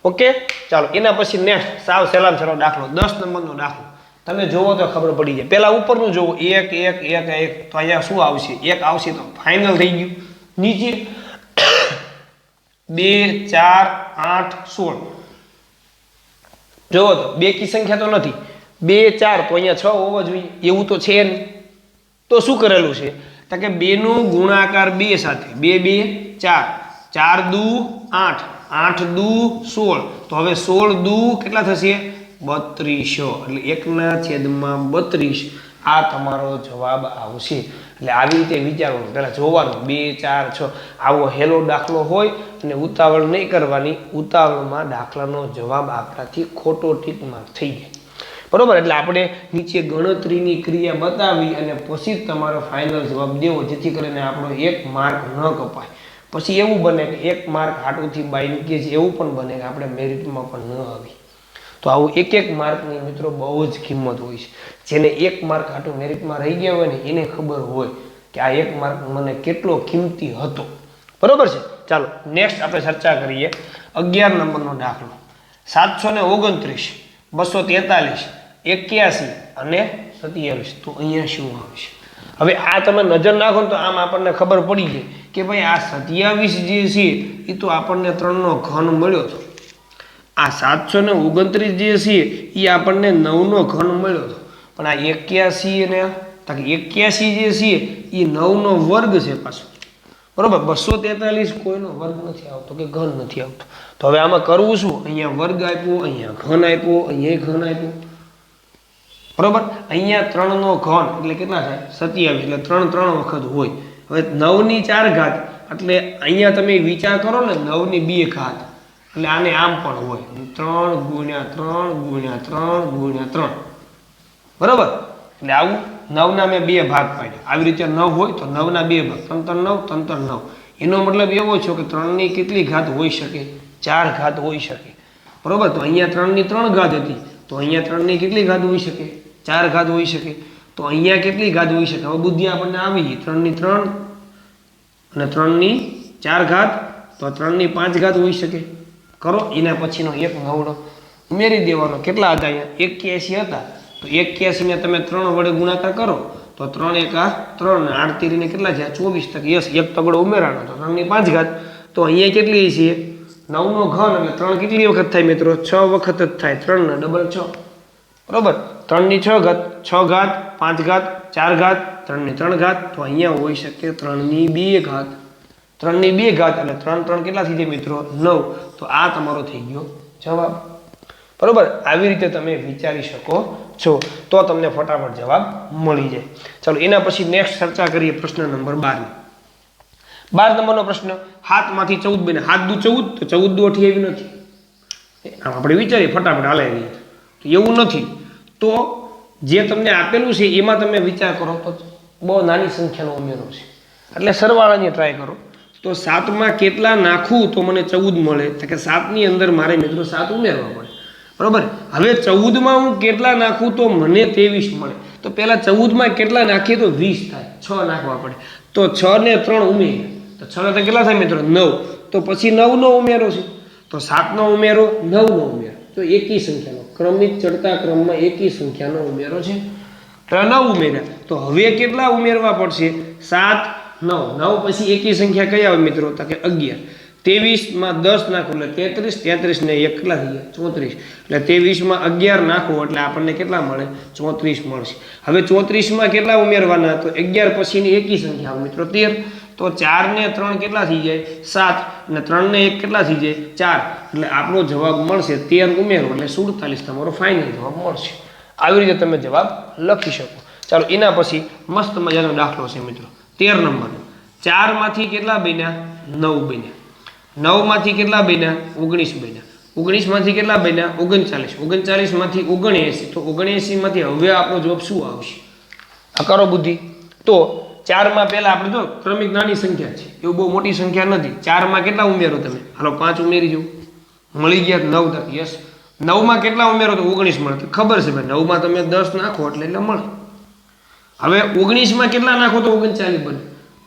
ઓકે, ચાલો એના પછી નેક્સ્ટ સાવ સહેલામ સહેલો દાખલો, 10 નંબરનો દાખલો. તમે જોવો તો ખબર પડી જાય. પહેલા ઉપરનું જોવો, 1 1 1 1, તો અહીંયા શું આવશે? 1 આવશે તો ફાઇનલ થઈ ગયું. નીચે 2 4 8 16, જોવો તો બે કી સંખ્યા તો નથી, 2 4 તો અહીંયા 6 હોવો જોઈએ, એવું તો છે નહીં. તો શું કરેલું છે? તો કે 2 નું ગુણાકાર 2 સાથે, 2 2 4, 4 દુ 8, 8 દુ 16, તો હવે 16 દુ કેટલા થશે? 3200, એટલે 1/32. આ તમારો જવાબ આવશે. એટલે આવી રીતે વિચારવાનું, પહેલા જોવાનું 2 4 6. આવો હેલો દાખલો હોય અને ઉતાવળ નહીં કરવાની, ઉતાવળમાં દાખલાનો જવાબ આપણાથી ખોટો ટીક માર્ક થઈ જાય, બરોબર. એટલે આપણે નીચે ગણતરીની ક્રિયા બતાવી અને પછી જ તમારો ફાઇનલ જવાબ દેવો, જેથી કરીને આપણો 1 માર્ક ન કપાય. પછી એવું બને કે 1 માર્ક હાટુથી બાઈ કે એવું પણ બને કે આપણે મેરિટમાં પણ ન આવી. તો આવું 1 માર્કની મિત્રો બહુ જ કિંમત હોય છે. જેને 1 માર્ક હાટું મેરિટમાં રહી ગયા હોય ને એને ખબર હોય કે આ 1 માર્ક મને કેટલો કિંમતી હતો, બરોબર છે. ચાલો નેક્સ્ટ આપણે ચર્ચા કરીએ 11 નંબરનો દાખલો. 729, 243, 81 અને 27. તો અહીંયા શું આવશે? હવે આ તમે નજર નાખો ને તો આમ આપણને ખબર પડી જાય કે ભાઈ આ 27 જે છે એ તો આપણને 3 નો ઘન મળ્યો હતો. આ 729 જે છે એ આપણને 9 નો ઘન મળ્યો હતો. પણ આ 81 ને 81 જે છે એ 9 નો વર્ગ છે પાછો, બરોબર. 243 કોઈનો વર્ગ નથી આવતો કે ઘન નથી આવતો. તો હવે આમાં કરવું શું? અહીંયા વર્ગ આપ્યો, અહીંયા ઘન આપ્યો, અહીંયા ઘન આપ્યો, બરોબર. અહીંયા 3 નો ઘન એટલે કેટલા થાય? 27. એટલે 3 3 વખત હોય. હવે 9 ની 4 ઘાત એટલે અહીંયા તમે વિચાર કરો ને 9 ની 2 ઘાત, એટલે આને આમ પણ હોય 3 ગુણ્યા 3 ગુણ્યા 3 ગુણ્યા 3, બરોબર. એટલે આવું 9 ના મેં 2 ભાગ પાડ્યા. આવી રીતે 9 હોય તો 9 ના 2 ભાગ, 3 3 9, 3 3 9. એનો મતલબ એવો છે કે 3 ની કેટલી ઘાત હોઈ શકે? 4 ઘાત હોઈ શકે, બરોબર. તો અહીંયા 3 ની 3 ઘાત હતી, તો અહીંયા 3 ની કેટલી ઘાત હોઈ શકે? 4 ઘાત હોઈ શકે. તો અહીંયા કેટલી ઘાત હોઈ શકે? હવે બુદ્ધિ આપણને આવી 3 ની 3 અને 3 ની 4 ઘાત, તો 3 ની 5 ઘાત હોઈ શકે. કરો એના પછીનો એક નવડો ઉમેરી દેવાનો. કેટલા હતા? અહીંયા 81 હતા, તો 81 ને તમે 3 વડે ગુણાકાર કરો તો 3 એકા 3 ને 8 તીરીને કેટલા છે? 24. તક યસ, એક તગડો ઉમેરાનો તો 3 ની 5 ઘાત. તો અહીંયા કેટલી છે? 9 નો ઘન એટલે 3 કેટલી વખત થાય મિત્રો? 6 વખત જ થાય. 3 ને ડબલ 6, બરોબર. 3 ની 6 ઘાત, 6 ઘાત, 5 ઘાત, 4 ઘાત, 3 ની 3 ઘાત. તો અહીંયા હોઈ શકે 3 ની 2 ઘાત. 3 ની 2 ઘાત એટલે 3 3 કેટલા થઈ જાય મિત્રો? 9. તો આ તમારો થઈ ગયો જવાબ, બરોબર. આવી રીતે તમે વિચારી શકો છો તો તમને ફટાફટ જવાબ મળી જાય. ચાલો એના પછી નેક્સ્ટ ચર્ચા કરીએ પ્રશ્ન નંબર 12. 12 નંબરનો પ્રશ્ન, 7 માંથી 14 બને. 7 દુ 14, તો 14 દુ 28 નથી. આમ આપણે વિચારીએ ફટાફટ હાલે રહીએ તો એવું નથી. તો જે તમને આપેલું છે એમાં તમે વિચાર કરો તો બહુ નાની સંખ્યાનો ઉમેરો છે, એટલે સરવાળાની ટ્રાય કરો. તો 7માં કેટલા નાખું તો મને 14 મળે, તો કે 7ની અંદર મારે મિત્રો 7 ઉમેરવા પડે, બરોબર. હવે 14માં હું કેટલા નાખું તો મને 23 મળે, તો પહેલા 14માં કેટલા નાખીએ તો 20 થાય, 6 નાખવા પડે. તો 6 ને 3 ઉમેરીએ તો 6 તો કેટલા થાય મિત્રો 9, તો પછી 9નો ઉમેરો છે, તો 7નો ઉમેરો 9નો ઉમેરો, તો એકી સંખ્યાનો ક્રમિક ચડતા ક્રમમાં એકી સંખ્યાનો ઉમેરો છે, તો 9 ઉમેર્યા. તો હવે કેટલા ઉમેરવા પડશે 7 9 9 પછી એકી સંખ્યા કઈ આવે મિત્રો તો કે 11. 23માં 10 નાખો એટલે 33, 33 ને 1 કેટલા થઈ ગયા 34, એટલે 23માં 11 નાખો એટલે આપણને કેટલા મળે 34 મળશે. હવે 34માં કેટલા ઉમેરવાના તો 11 પછીની એકી સંખ્યા આવે મિત્રો 13, તો 4 ને 3 કેટલા થઈ જાય 7, અને 3 ને 1 કેટલા થઈ જાય 4, એટલે આપણો જવાબ મળશે 13 ઉમેરો એટલે 47 તમારો ફાઇનલ જવાબ મળશે. આવી રીતે તમે જવાબ લખી શકો. ચાલો એના પછી મસ્ત મજાનો દાખલો છે મિત્રો 13 નંબરનો. 4 માંથી કેટલા બન્યા 9 બન્યા, 9 માંથી કેટલા બન્યા 19 બન્યા, 19 માંથી કેટલા બન્યા 39, 39 માંથી 79, તો 79 માંથી હવે આપણો જવાબ શું આવશે? આ કરો બુદ્ધિ. તો 4માં પહેલા આપણે જો ક્રમિક નાની સંખ્યા છે, એવું બહુ મોટી સંખ્યા નથી. 4માં કેટલા ઉમેરો તમે? હાલો 5 ઉમેરી જો, મળી ગયા 9 તક. યસ. 9માં કેટલા ઉમેરો તો 19 મળે, તો ખબર છે ભાઈ 9માં તમે 10 નાખો એટલે મળે. હવે 19માં કેટલા નાખો તો 39 બને,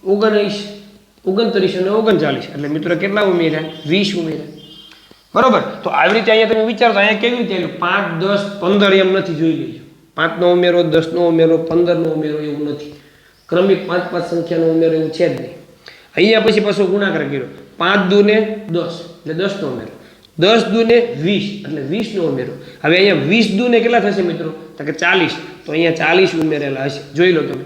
19 29 અને 39, એટલે મિત્રો કેટલા ઉમેર્યા 20 ઉમેર્યા, બરોબર. તો આવી રીતે અહીંયા તમે વિચારતો અહીંયા કેવી રીતે 5 10 15 એમ નથી, જોઈ લેજો. 5નો ઉમેરો 10નો ઉમેરો 15નો ઉમેરો એવું નથી, ક્રમિક 5 સંખ્યાનો ઉમેરો એવું છે જ નહીં. અહીંયા પછી પાછો ગુણાકાર કર્યો, 5 દુ ને 10 એટલે 10નો ઉમેરો, 10 દુ ને 20 એટલે 20નો ઉમેરો. હવે અહીંયા 20 દુ ને કેટલા થશે મિત્રો તો કે 40, તો અહીંયા 40 ઉમેરેલા હશે, જોઈ લો તમે.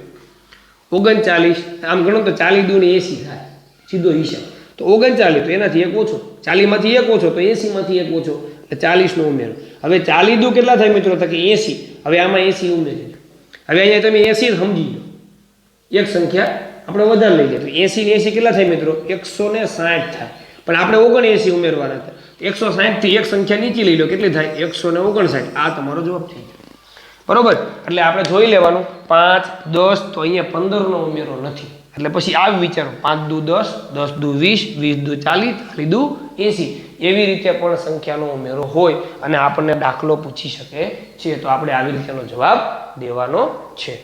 39 આમ ગણો તો 40 દુ ને 80 થાય, સીધો હિસાબ. તો 39 તો એનાથી એક ઓછો, 40 માંથી એક ઓછો તો 80 માંથી એક ઓછો, એટલે 40નો ઉમેરો. હવે 40 દુ કેટલા થાય મિત્રો તો કે 80, હવે આમાં 80 ઉમેરી દો. હવે અહીંયા તમે 80 સમજી લો, એક સંખ્યા આપણે વધારે લઈ લઈએ તો 80 ને 80 કેટલા થાય મિત્રો 160 થાય, પણ આપણે 79 ઉમેરવાના હતા. 160 થી એક સંખ્યા નીચે લઈ લો, કેટલી થાય 159. આ તમારો જવાબ થઈ ગયો, બરોબર. એટલે આપણે જોઈ લેવાનું 5 10, તો અહીંયા 15નો ઉમેરો નથી, એટલે પછી આવી વિચારો 5 દુ 10, 10 દુ 20, 20 દુ 40, 40 દુ 80, એવી રીતે પણ સંખ્યાનો ઉમેરો હોય અને આપણને દાખલો પૂછી શકે છે, તો આપણે આવી રીતેનો જવાબ દેવાનો છે.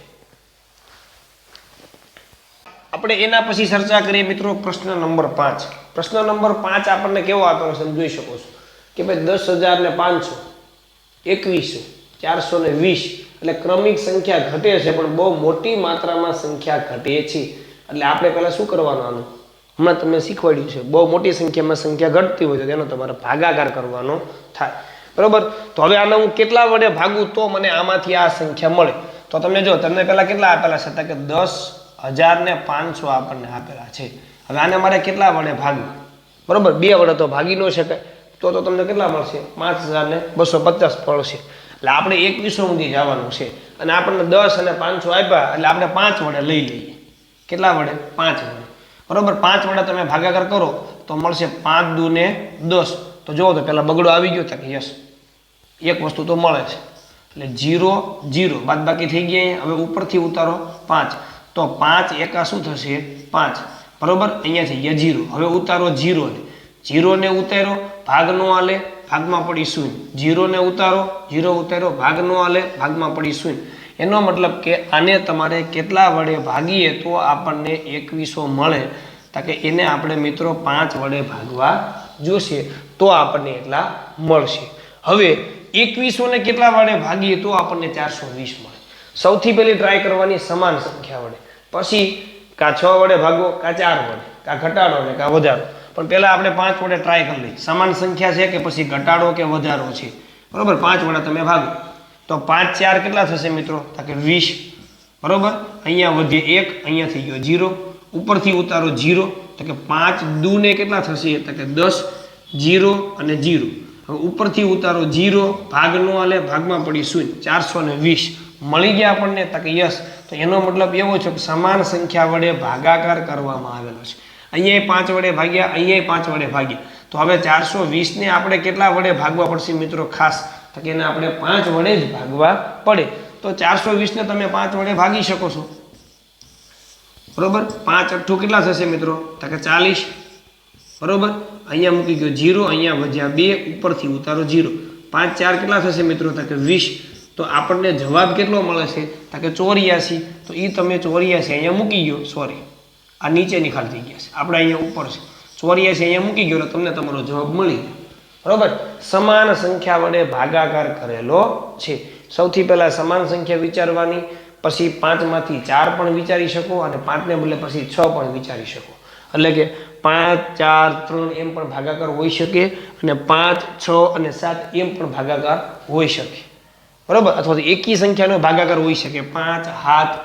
આપણે એના પછી ચર્ચા કરીએ મિત્રો પ્રશ્ન નંબર 5. પ્રશ્ન નંબર 5 આપણને કેવો આપેલો સમજી શકો છો કે ભાઈ 10,500, 21, 420, એટલે ક્રમિક સંખ્યા ઘટે છે પણ બહુ મોટી માત્રામાં સંખ્યા ઘટે છે. એટલે આપણે પહેલા શું કરવાનું, આનું હમણાં તમને શીખવાડ્યું છે, બહુ મોટી સંખ્યામાં સંખ્યા ઘટતી હોય તો તેનો તમારે ભાગાકાર કરવાનો થાય, બરોબર. તો હવે આને હું કેટલા વડે ભાગું તો મને આમાંથી આ સંખ્યા મળે? તો તમે જો તમને પહેલા કેટલા આપેલા છે કે 10,500 આપણને આપેલા છે. હવે આને મારે કેટલા વડે ભાગવું, બરોબર? 2 વડે તો ભાગી ન શકાય, તો તમને કેટલા મળશે 5,250 મળશે. એટલે આપણે 2100 સુધી જવાનું છે અને આપણને 10 અને 500 આપ્યા, એટલે આપણે 5 વડે લઈ લઈએ. કેટલા વડે 5 વડે, બરોબર. 5 વડે તમે ભાગાકાર કરો તો મળશે 5 દુ ને 10. તો જુઓ તો પેલા બગડો આવી ગયો કે યસ, એક વસ્તુ તો મળે છે, એટલે 0 0 બાદ બાકી થઈ ગયા. હવે ઉપરથી ઉતારો 5, તો 5 એકા શું થશે 5, બરોબર. અહીંયા થઈ ગયા 0. હવે ઉતારો 0 ને, 0 ને ઉતારો ભાગ નો આલે, ભાગમાં પડી 0. 0 ને ઉતારો, 0 ઉતારો ભાગ નો આલે, ભાગમાં પડી 0. એનો મતલબ કે આને તમારે કેટલા વડે ભાગીએ તો આપણને 2100 મળે, તો કે એને આપણે મિત્રો 5 વડે ભાગવા જોશે તો આપણને એટલા મળશે. હવે 2100 ને કેટલા વડે ભાગીએ તો આપણને 420 મળે. સૌથી પહેલી ટ્રાય કરવાની સમાન સંખ્યા વડે, પછી કા 6 વડે ભાગો, કા 4 વડે, કા ઘટાડો ને કા વધારો. પણ પહેલા આપણે 5 વડે ટ્રાય કરી લઈએ, સમાન સંખ્યા છે કે પછી ઘટાડો કે વધારો છે, બરોબર. 5 વડે તમે ભાગો તો 5 4 કેટલા થશે મિત્રો તો કે 20, બરોબર. અહીંયા વધે 1, અહીંયા થઈ ગયો 0, ઉપરથી ઉતારો 0, તો કે 5 દુ ને કેટલા થશે તો કે 10, 0 અને 0. હવે ઉપરથી ઉતારો 0, ભાગ નો આલે, ભાગમાં પડી 0, 420 મળી ગયા આપણને તો કે યસ. તો એનો મતલબ એવો છે કે સમાન સંખ્યા વડે ભાગાકાર કરવામાં આવેલો છે. અહીંયા 5 વડે ભાગ્યા, અહીંયા 5 વડે ભાગ્યા, તો હવે 420 ને આપણે કેટલા વડે ભાગવા પડશે મિત્રો ખાસ? તો કે એને આપણે 5 વડે જ ભાગવા પડે. તો 420 ને તમે 5 વડે ભાગી શકો છો, બરોબર. 5 અઠ્ઠું કેટલા થશે મિત્રો? તો કે 40, બરોબર. અહીંયા મૂકી ગયો 0, અહીંયા વધ્યા 2, ઉપરથી ઉતારો 0. 5 4 કેટલા થશે મિત્રો? તો કે 20. તો આપણને જવાબ કેટલો મળે છે? તો કે 84. તો એ તમે 84 અહીંયા મૂકી ગયો, સોરી આ નીચેની ખાલી જગ્યા છે, આપણે અહીંયા ઉપર છે 84 અહીંયા મૂકી ગયો એટલે તમને તમારો જવાબ મળી ગયો, બરોબર. સમાન સંખ્યા વડે ભાગાકાર કરેલો છે. સૌથી પહેલા સમાન સંખ્યા વિચારવાની, પછી 5 માંથી 4 પણ વિચારી શકો અને 5 ને બદલે પછી 6 પણ વિચારી શકો. એટલે કે 5 4 3 એમ પણ ભાગાકાર હોઈ શકે અને 5 6 અને 7 એમ પણ ભાગાકાર હોઈ શકે, બરોબર. અથવા તો એકી સંખ્યાનો ભાગાકાર હોઈ શકે, 5 7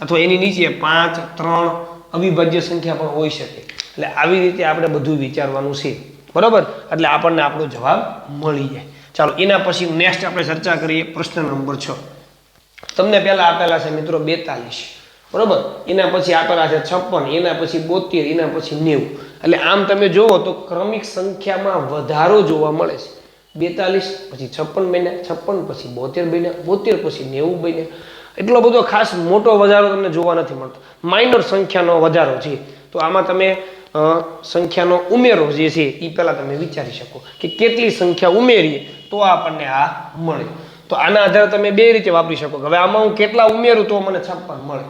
અથવા એની નીચે 5 3 અવિભાજ્ય સંખ્યા પણ હોઈ શકે. એટલે આવી રીતે આપણે બધું વિચારવાનું છે, બરોબર. એટલે આપણને આપણો જવાબ મળી જાય. ચાલો એના પછી નેક્સ્ટ આપણે ચર્ચા કરીએ પ્રશ્ન નંબર 6. તમને પહેલા આપેલા છે મિત્રો 42, બરોબર. એના પછી આપેલા છે 56, એના પછી 72, એના પછી 90. એટલે આમ તમે જોવો તો ક્રમિક સંખ્યામાં વધારો જોવા મળે છે. 42 પછી 56 બન્યા, 56 પછી 72 બન્યા, 72 પછી 90 બન્યા. એટલો બધો ખાસ મોટો વધારો તમને જોવા નથી મળતો, માઇનર સંખ્યાનો વધારો છે. તો આમાં તમે સંખ્યાનો ઉમેરો જે છે એ પહેલા તમે વિચારી શકો કે કેટલી સંખ્યા ઉમેરીએ તો આપણને આ મળે. તો આના આધારે તમે બે રીતે વાપરી શકો. હવે આમાં હું કેટલા ઉમેરું તો મને 56 મળે,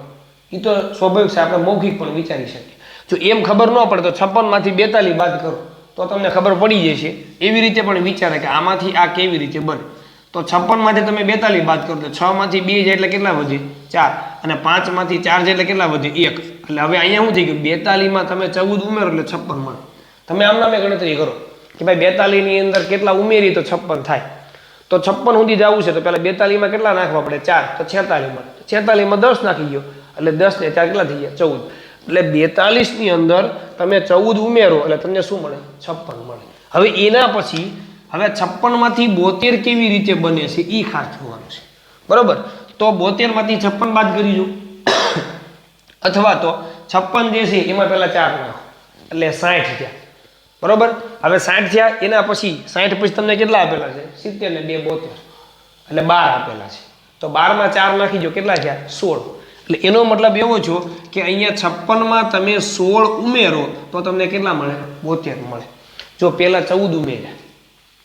એ તો સ્વાભાવિક છે, આપણે મૌખિક પણ વિચારી શકીએ. જો એમ ખબર ન પડે તો 56 માંથી 42 બાદ કરો તો તમને ખબર પડી જશે. એવી રીતે પણ વિચારે કે આમાંથી આ કેવી રીતે બને. તો 56 માંથી તમે 42 બાદ કરો તો 6 માંથી 2 જાય એટલે કેટલા વધે? 4, અને 5 માંથી 4 જાય એટલે કેટલા વધે? 1. એટલે હવે અહીંયા શું થઈ ગયું? 42 માં તમે 14 ઉમેરો એટલે 56 મળે. તમે આમ નામે ગણતરી કરો કે ભાઈ 42 ની અંદર કેટલા ઉમેરી તો 56 થાય. તો 56 સુધી જવું છે તો પહેલા 42 માં કેટલા નાખવા પડે? 4, તો 46 મળે. 46 માં 10 નાખી ગયો એટલે 10 ને 4 કેટલા થઈ ગયા? 14. એટલે 42 ની અંદર તમે 14 ઉમેરો એટલે તમને શું મળે? 56 મળે. હવે એના પછી હવે 56 માંથી 72 કેવી રીતે બને છે એ ખાસ જોવાનું છે, બરોબર. તો 72 માંથી 56 બાદ કરી દો અથવા તો 56 જે છે એમાં પહેલા 4 નાખો એટલે 60 થયા, બરોબર. હવે 60 થયા એના પછી 60 પછી તમને કેટલા આપેલા છે? 70 ને 2 72 એટલે 12 આપેલા છે. તો 12 માં 4 નાખી દો કેટલા થયા? 16. એટલે એનો મતલબ એવો છો કે અહીંયા 56 માં તમે 16 ઉમેરો તો તમને કેટલા મળે? 72 મળે. જો પહેલા 14 ઉમેર્યા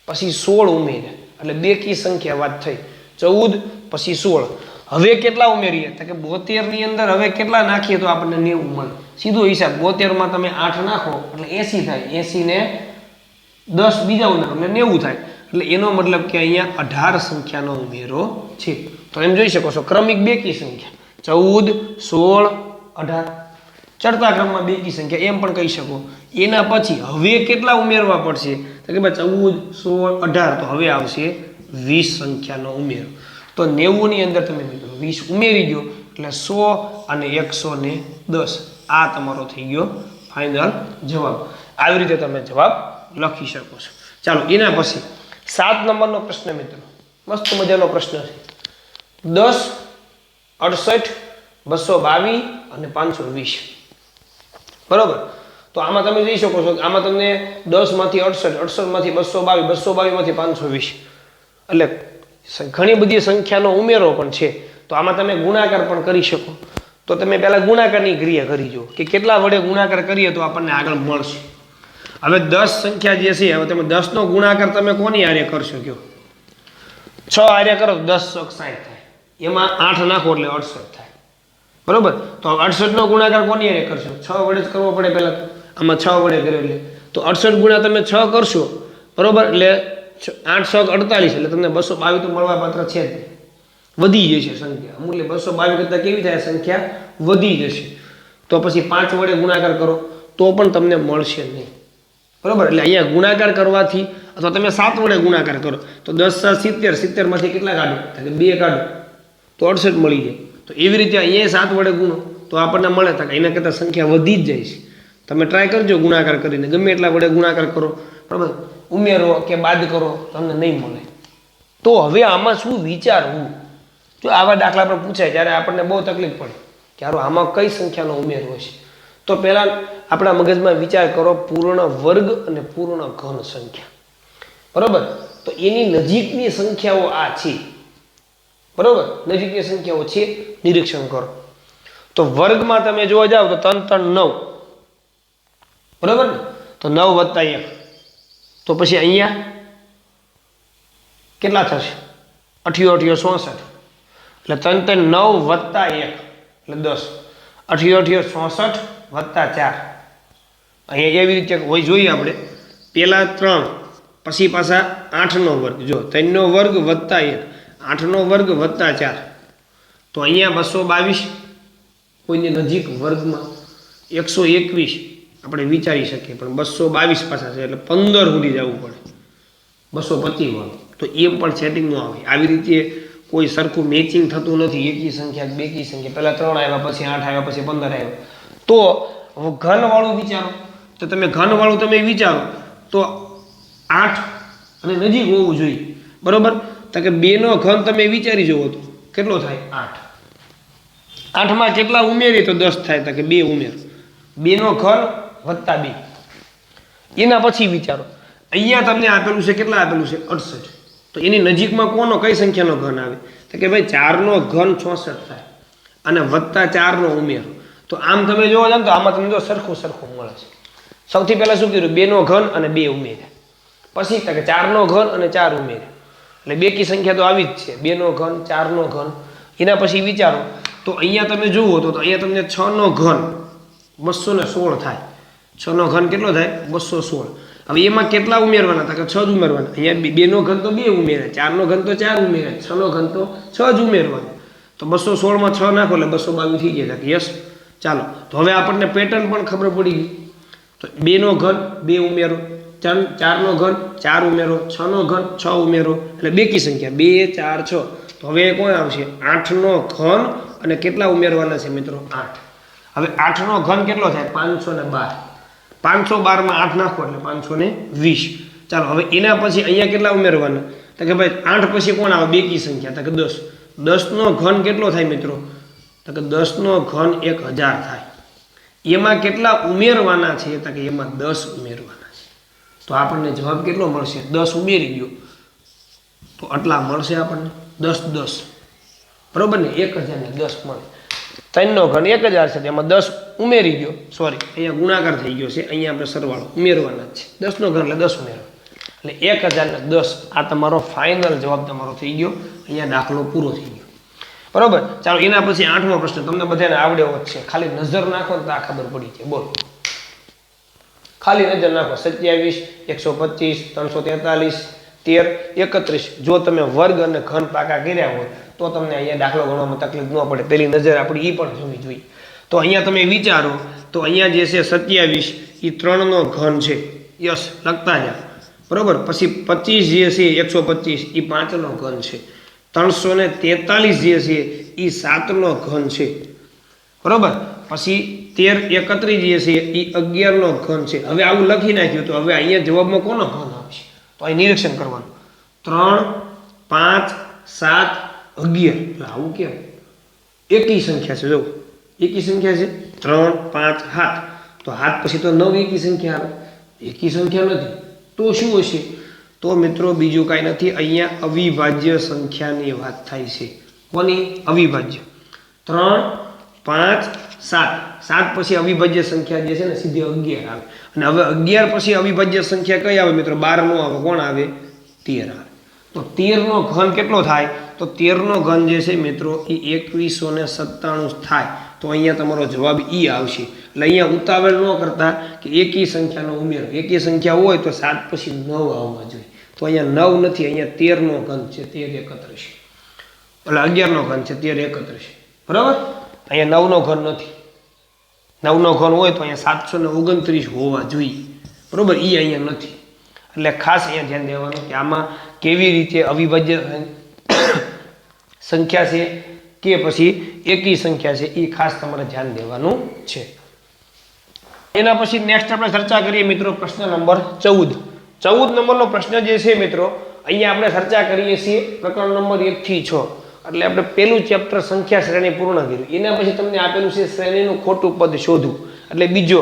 પછી 16 ઉમેર્યા એટલે બે કી સંખ્યા વાત થઈ, 14 પછી 16. હવે કેટલા ઉમેરીએ? તો કે 72 ની અંદર હવે કેટલા નાખીએ તો આપણને 90 મળે. સીધો હિસાબ. 72 માં તમે 8 નાખો એટલે 80 થાય, 80 ને 10 બીજા ઉમેરો એટલે 90 થાય. એટલે એનો મતલબ કે અહીંયા 18 સંખ્યાનો ઉમેરો છે. તો એમ જોઈ શકો છો ક્રમિક બેકી સંખ્યા 14 16 18 ચડતા ક્રમમાં બેકી સંખ્યા એમ પણ કહી શકો. એના પછી હવે કેટલા ઉમેરવા પડશે? તો કે ભાઈ 14 16 18 તો હવે આવશે 20 સંખ્યાનો ઉમેરો. તો 90 ની અંદર તમે મિત્રો 20 ઉમેરી ગયો એટલે 100 અને 110 આ તમારો થઈ ગયો ફાઇનલ જવાબ. આવી રીતે તમે જવાબ લખી શકો છો. ચાલો એના પછી 7 નંબરનો પ્રશ્ન મિત્રો મસ્ત મજાનો પ્રશ્ન છે. 10 68 222 અને 520, બરોબર. તો આમાં તમે જોઈ શકો છો આમાં તમને 10 માંથી 68, 68 માંથી 222, 222 માંથી 520 એટલે ઘણી બધી સંખ્યાનો ઉમેરો પણ છે. તો આમાં તમે ગુણાકાર પણ કરી શકો. તો તમે પહેલા ગુણાકારની ક્રિયા કરી જો કે કેટલા વડે ગુણાકાર કરીએ તો આપણને આગળ મળશે. હવે 10 સંખ્યા જે છે હવે તમે 10 નો ગુણાકાર તમે કોની હારે કરશો કયો? 6 હારે કરો તો 10 × 60 થાય, એમાં 8 નાખો એટલે 68 થાય, બરોબર. તો 68 નો ગુણાકાર કોની હારે કરશો? 6 વડે જ કરવો પડે પહેલા. તો આમાં 6 વડે કર્યો એટલે તો 68 ગુણ્યા તમે 6 કરશો, બરોબર. એટલે 8 6 48 એટલે તમને 222 તો મળવા પાત્ર છે જ. વધી જશે સંખ્યા અમુક. એટલે 222 કરતા કેવી થાય? સંખ્યા વધી જશે. તો પછી 5 વડે ગુણાકાર કરો તો પણ તમને મળશે નહીં, બરોબર. એટલે અહીંયા ગુણાકાર કરવાથી અથવા તમે 7 વડે ગુણાકાર કરો તો 10 7 70, 70 માંથી કેટલા કાઢો? તો 2 કાઢો તો 68 મળી જાય. તો એવી રીતે અહીંયા 7 વડે ગુણો તો આપણને મળે. તો એના કરતાં સંખ્યા વધી જ જાય છે. તમે ટ્રાય કરજો ગુણાકાર કરીને, ગમે એટલા વડે ગુણાકાર કરો, બરાબર. ઉમેરો કે બાદ કરો તમને નહીં મળે. તો હવે આમાં શું વિચારવું? જો આવા દાખલા પર પૂછાય ત્યારે આપણને બહુ તકલીફ પડે કે આમાં કઈ સંખ્યાનો ઉમેરો હશે. તો પહેલા આપણા મગજમાં વિચાર કરો પૂર્ણ વર્ગ અને પૂર્ણ ઘન સંખ્યા, બરોબર? તો એની નજીકની સંખ્યાઓ આ છે, બરોબર? નજીકની સંખ્યાઓ છે, નિરીક્ષણ કરો. તો વર્ગમાં તમે જોવા જાવ તો 3 3 9, બરોબર ને? તો 9 + 1, તો પછી અહીંયા કેટલા થશે? 8 8 64, એટલે 3 3 9 + 1 એટલે 10. 8 8 64 + 4. અહીંયા એવી રીતે હોય જોઈએ આપણે, પહેલા 3 પછી પાછા 8 નો વર્ગ, જો 3 નો વર્ગ + 1, 8 નો વર્ગ + 4, તો અહીંયા 222. કોઈની નજીક વર્ગમાં 121 આપણે વિચારી શકીએ, પણ 222 પાછા છે એટલે 15 સુધી જવું પડે, 225 વાળું, તો એ પણ સેટિંગ ન આવે. આવી રીતે કોઈ સરખું મેચિંગ થતું નથી, એકી સંખ્યા બેકી સંખ્યા, પહેલા 3 આવ્યા, પછી 8 આવ્યા, પછી 15 આવ્યા. તો ઘન વાળું વિચારો, તો તમે ઘન વાળું તમે વિચારો તો 8 અને નજીક હોવું જોઈએ, બરોબર? તો કે 2 નો ઘન તમે વિચારી જુઓ તો કેટલો થાય? 8. 8 માં કેટલા ઉમેરી તો 10 થાય, તો કે 2 ઉમેર, 2 નો ઘન + 2. એના પછી વિચારો, અહીંયા તમને આપેલું છે, કેટલા આપેલું છે? 68. તો એની નજીકમાં કોનો, કઈ સંખ્યાનો ઘન આવે? તો કે ભાઈ 4 નો ઘન 66 થાય અને +4 નો ઉમેરો. તો આમ તમે જોવા જાવ તો આમાં તમને જો સરખું સરખું મળે છે. સૌથી પહેલા શું કર્યું? 2 નો ઘન અને 2 ઉમેર્યા, પછી તો કે 4 નો ઘન અને 4 ઉમેર્યા, એટલે બેકી સંખ્યા તો આવી જ છે, 2 નો ઘન 4 નો ઘન. એના પછી વિચારો તો અહીંયા તમે જુઓ તો અહીંયા તમને 6 નો ઘન 216 થાય. 6 નો ઘન કેટલો થાય? 216. હવે એમાં કેટલા ઉમેરવાના? તો કે 6 જ ઉમેરવાના. અહીંયા 2 નો ઘન તો 2 ઉમેર્યા, 4 નો ઘન તો 4 ઉમેર્યા, 6 નો ઘન તો 6 જ ઉમેરવાના. તો 216 માં 6 નાખો એટલે 222 થઈ જાય. યસ, ચાલો. તો હવે આપણને પેટર્ન પણ ખબર પડી ગઈ. તો 2 નો ઘન 2 ઉમેરો, 4 નો ઘન 4 ઉમેરો, 6 નો ઘન 6 ઉમેરો, એટલે બેકી સંખ્યા 2 4 6. તો હવે કોણ આવશે? 8 નો ઘન અને કેટલા ઉમેરવાના છે મિત્રો? 8. હવે 8 નો ઘન કેટલો થાય? 512. 512 માં 8 નાખો એટલે 520. ચાલો, હવે એના પછી અહીંયા કેટલા ઉમેરવાના? તો કે ભાઈ 8 પછી કોણ આવે? બેકી સંખ્યા, તો કે 10. 10 નો ઘન કેટલો થાય મિત્રો? તો કે 10 નો ઘન 1000 થાય. એમાં કેટલા ઉમેરવાના છે? તો કે એમાં 10 ઉમેરવાના છે. તો આપણને જવાબ કેટલો મળશે? 10 ઉમેરી ગયો તો આટલા મળશે આપણને, 10 10, બરોબર ને? 1000 ને 10 મળે. 3 નો ઘન 1000 છે, એમાં 10 ઉમેરી ગયો, સોરી અહીંયા ગુણાકાર થઈ ગયો છે, અહીંયા આપણે સરવાળો ઉમેરવાના જ છે. 10 નો ઘન એટલે 10 ઉમેરવા, એટલે 1000 ને 10. આ તમારો ફાઇનલ જવાબ તમારો થઈ ગયો. અહીંયા દાખલો પૂરો થઈ ગયો, બરોબર? ચાલો, એના પછી 8મો પ્રશ્ન તમને બધાને આવડ્યો જ છે, ખાલી નજર નાખો તો આ ખબર પડી જાય. બોલો, ખાલી નજર નાખો. 27 125 343 13 31. જો તમે વર્ગ અને ઘન પાકા કર્યા હોય તો તમને અહીંયા દાખલો ગણવામાં તકલીફ ન પડે. પેલી નજર આપણી એ પણ જોવી જોઈએ. તો અહીંયા તમે વિચારો તો અહીંયા જે છે 27 એ 3 નો ઘન છે, યસ, લખતા જાઓ, બરોબર? પછી 25 જે છે 125 એ 5 નો ઘન છે. 343 જે છે એ 7 નો ઘન છે, બરોબર? પછી 13 31 જે છે એ 11 નો ઘન છે. હવે આવું લખી નાખ્યું તો હવે અહીંયા જવાબમાં કોનો ઘન આવશે? તો અહીં નિરીક્ષણ કરવાનું. 3 5 7 11. એટલે આવું કેમ? એકી સંખ્યા છે, જો એકી સંખ્યા છે, 3 5 7. તો 7 પછી તો 9 એકી સંખ્યા આવે, એકી સંખ્યા નથી. તો શું હશે? તો મિત્રો બીજું કાંઈ નથી, અહીંયા અવિભાજ્ય સંખ્યાની વાત થાય છે. કોની? અવિભાજ્ય. 3 5 7. 7 પછી અવિભાજ્ય સંખ્યા જે છે ને સીધી 11 આવે. અને હવે 11 પછી અવિભાજ્ય સંખ્યા કઈ આવે મિત્રો? 12 નો આવે. કોણ આવે? 13 આવે. તો 13 નો ઘન કેટલો થાય? તો 13 નો ઘન જે છે મિત્રો એ 2197 થાય. તો અહીંયા તમારો જવાબ ઈ આવશે. એટલે અહીંયા ઉતાવળ ન કરતા કે એકી સંખ્યાનો ઉમેરો. એકી સંખ્યા હોય તો 7 પછી 9 આવવા જોઈએ. તો અહીંયા 9 નથી, અહીંયા 13 નો ઘન છે, 13 31. એટલે 11 નો ઘન છે, 13 31, બરાબર? અહીંયા 9 નો ઘન નથી. 9 નો ઘન હોય તો અહીંયા 729 હોવા જોઈએ, બરોબર? એ અહીંયા નથી. એટલે ખાસ અહીંયા ધ્યાન દેવાનું કે આમાં કેવી રીતે અવિભાજ્ય સંખ્યા છે કે પછી એકી સંખ્યા છે, એ ખાસ તમારે ધ્યાન દેવાનું છે. એના પછી નેક્સ્ટ આપણે ચર્ચા કરીએ મિત્રો પ્રશ્ન નંબર 14. 14 નંબરનો પ્રશ્ન જે છે મિત્રો અહીંયા આપણે ચર્ચા કરીએ છીએ પ્રકરણ નંબર 1 થી 6. એટલે આપણે પેલું ચેપ્ટર સંખ્યા શ્રેણી પૂર્ણ કર્યું. એના પછી તમને આપેલું છે શ્રેણીનું ખોટું પદ શોધવું, એટલે બીજો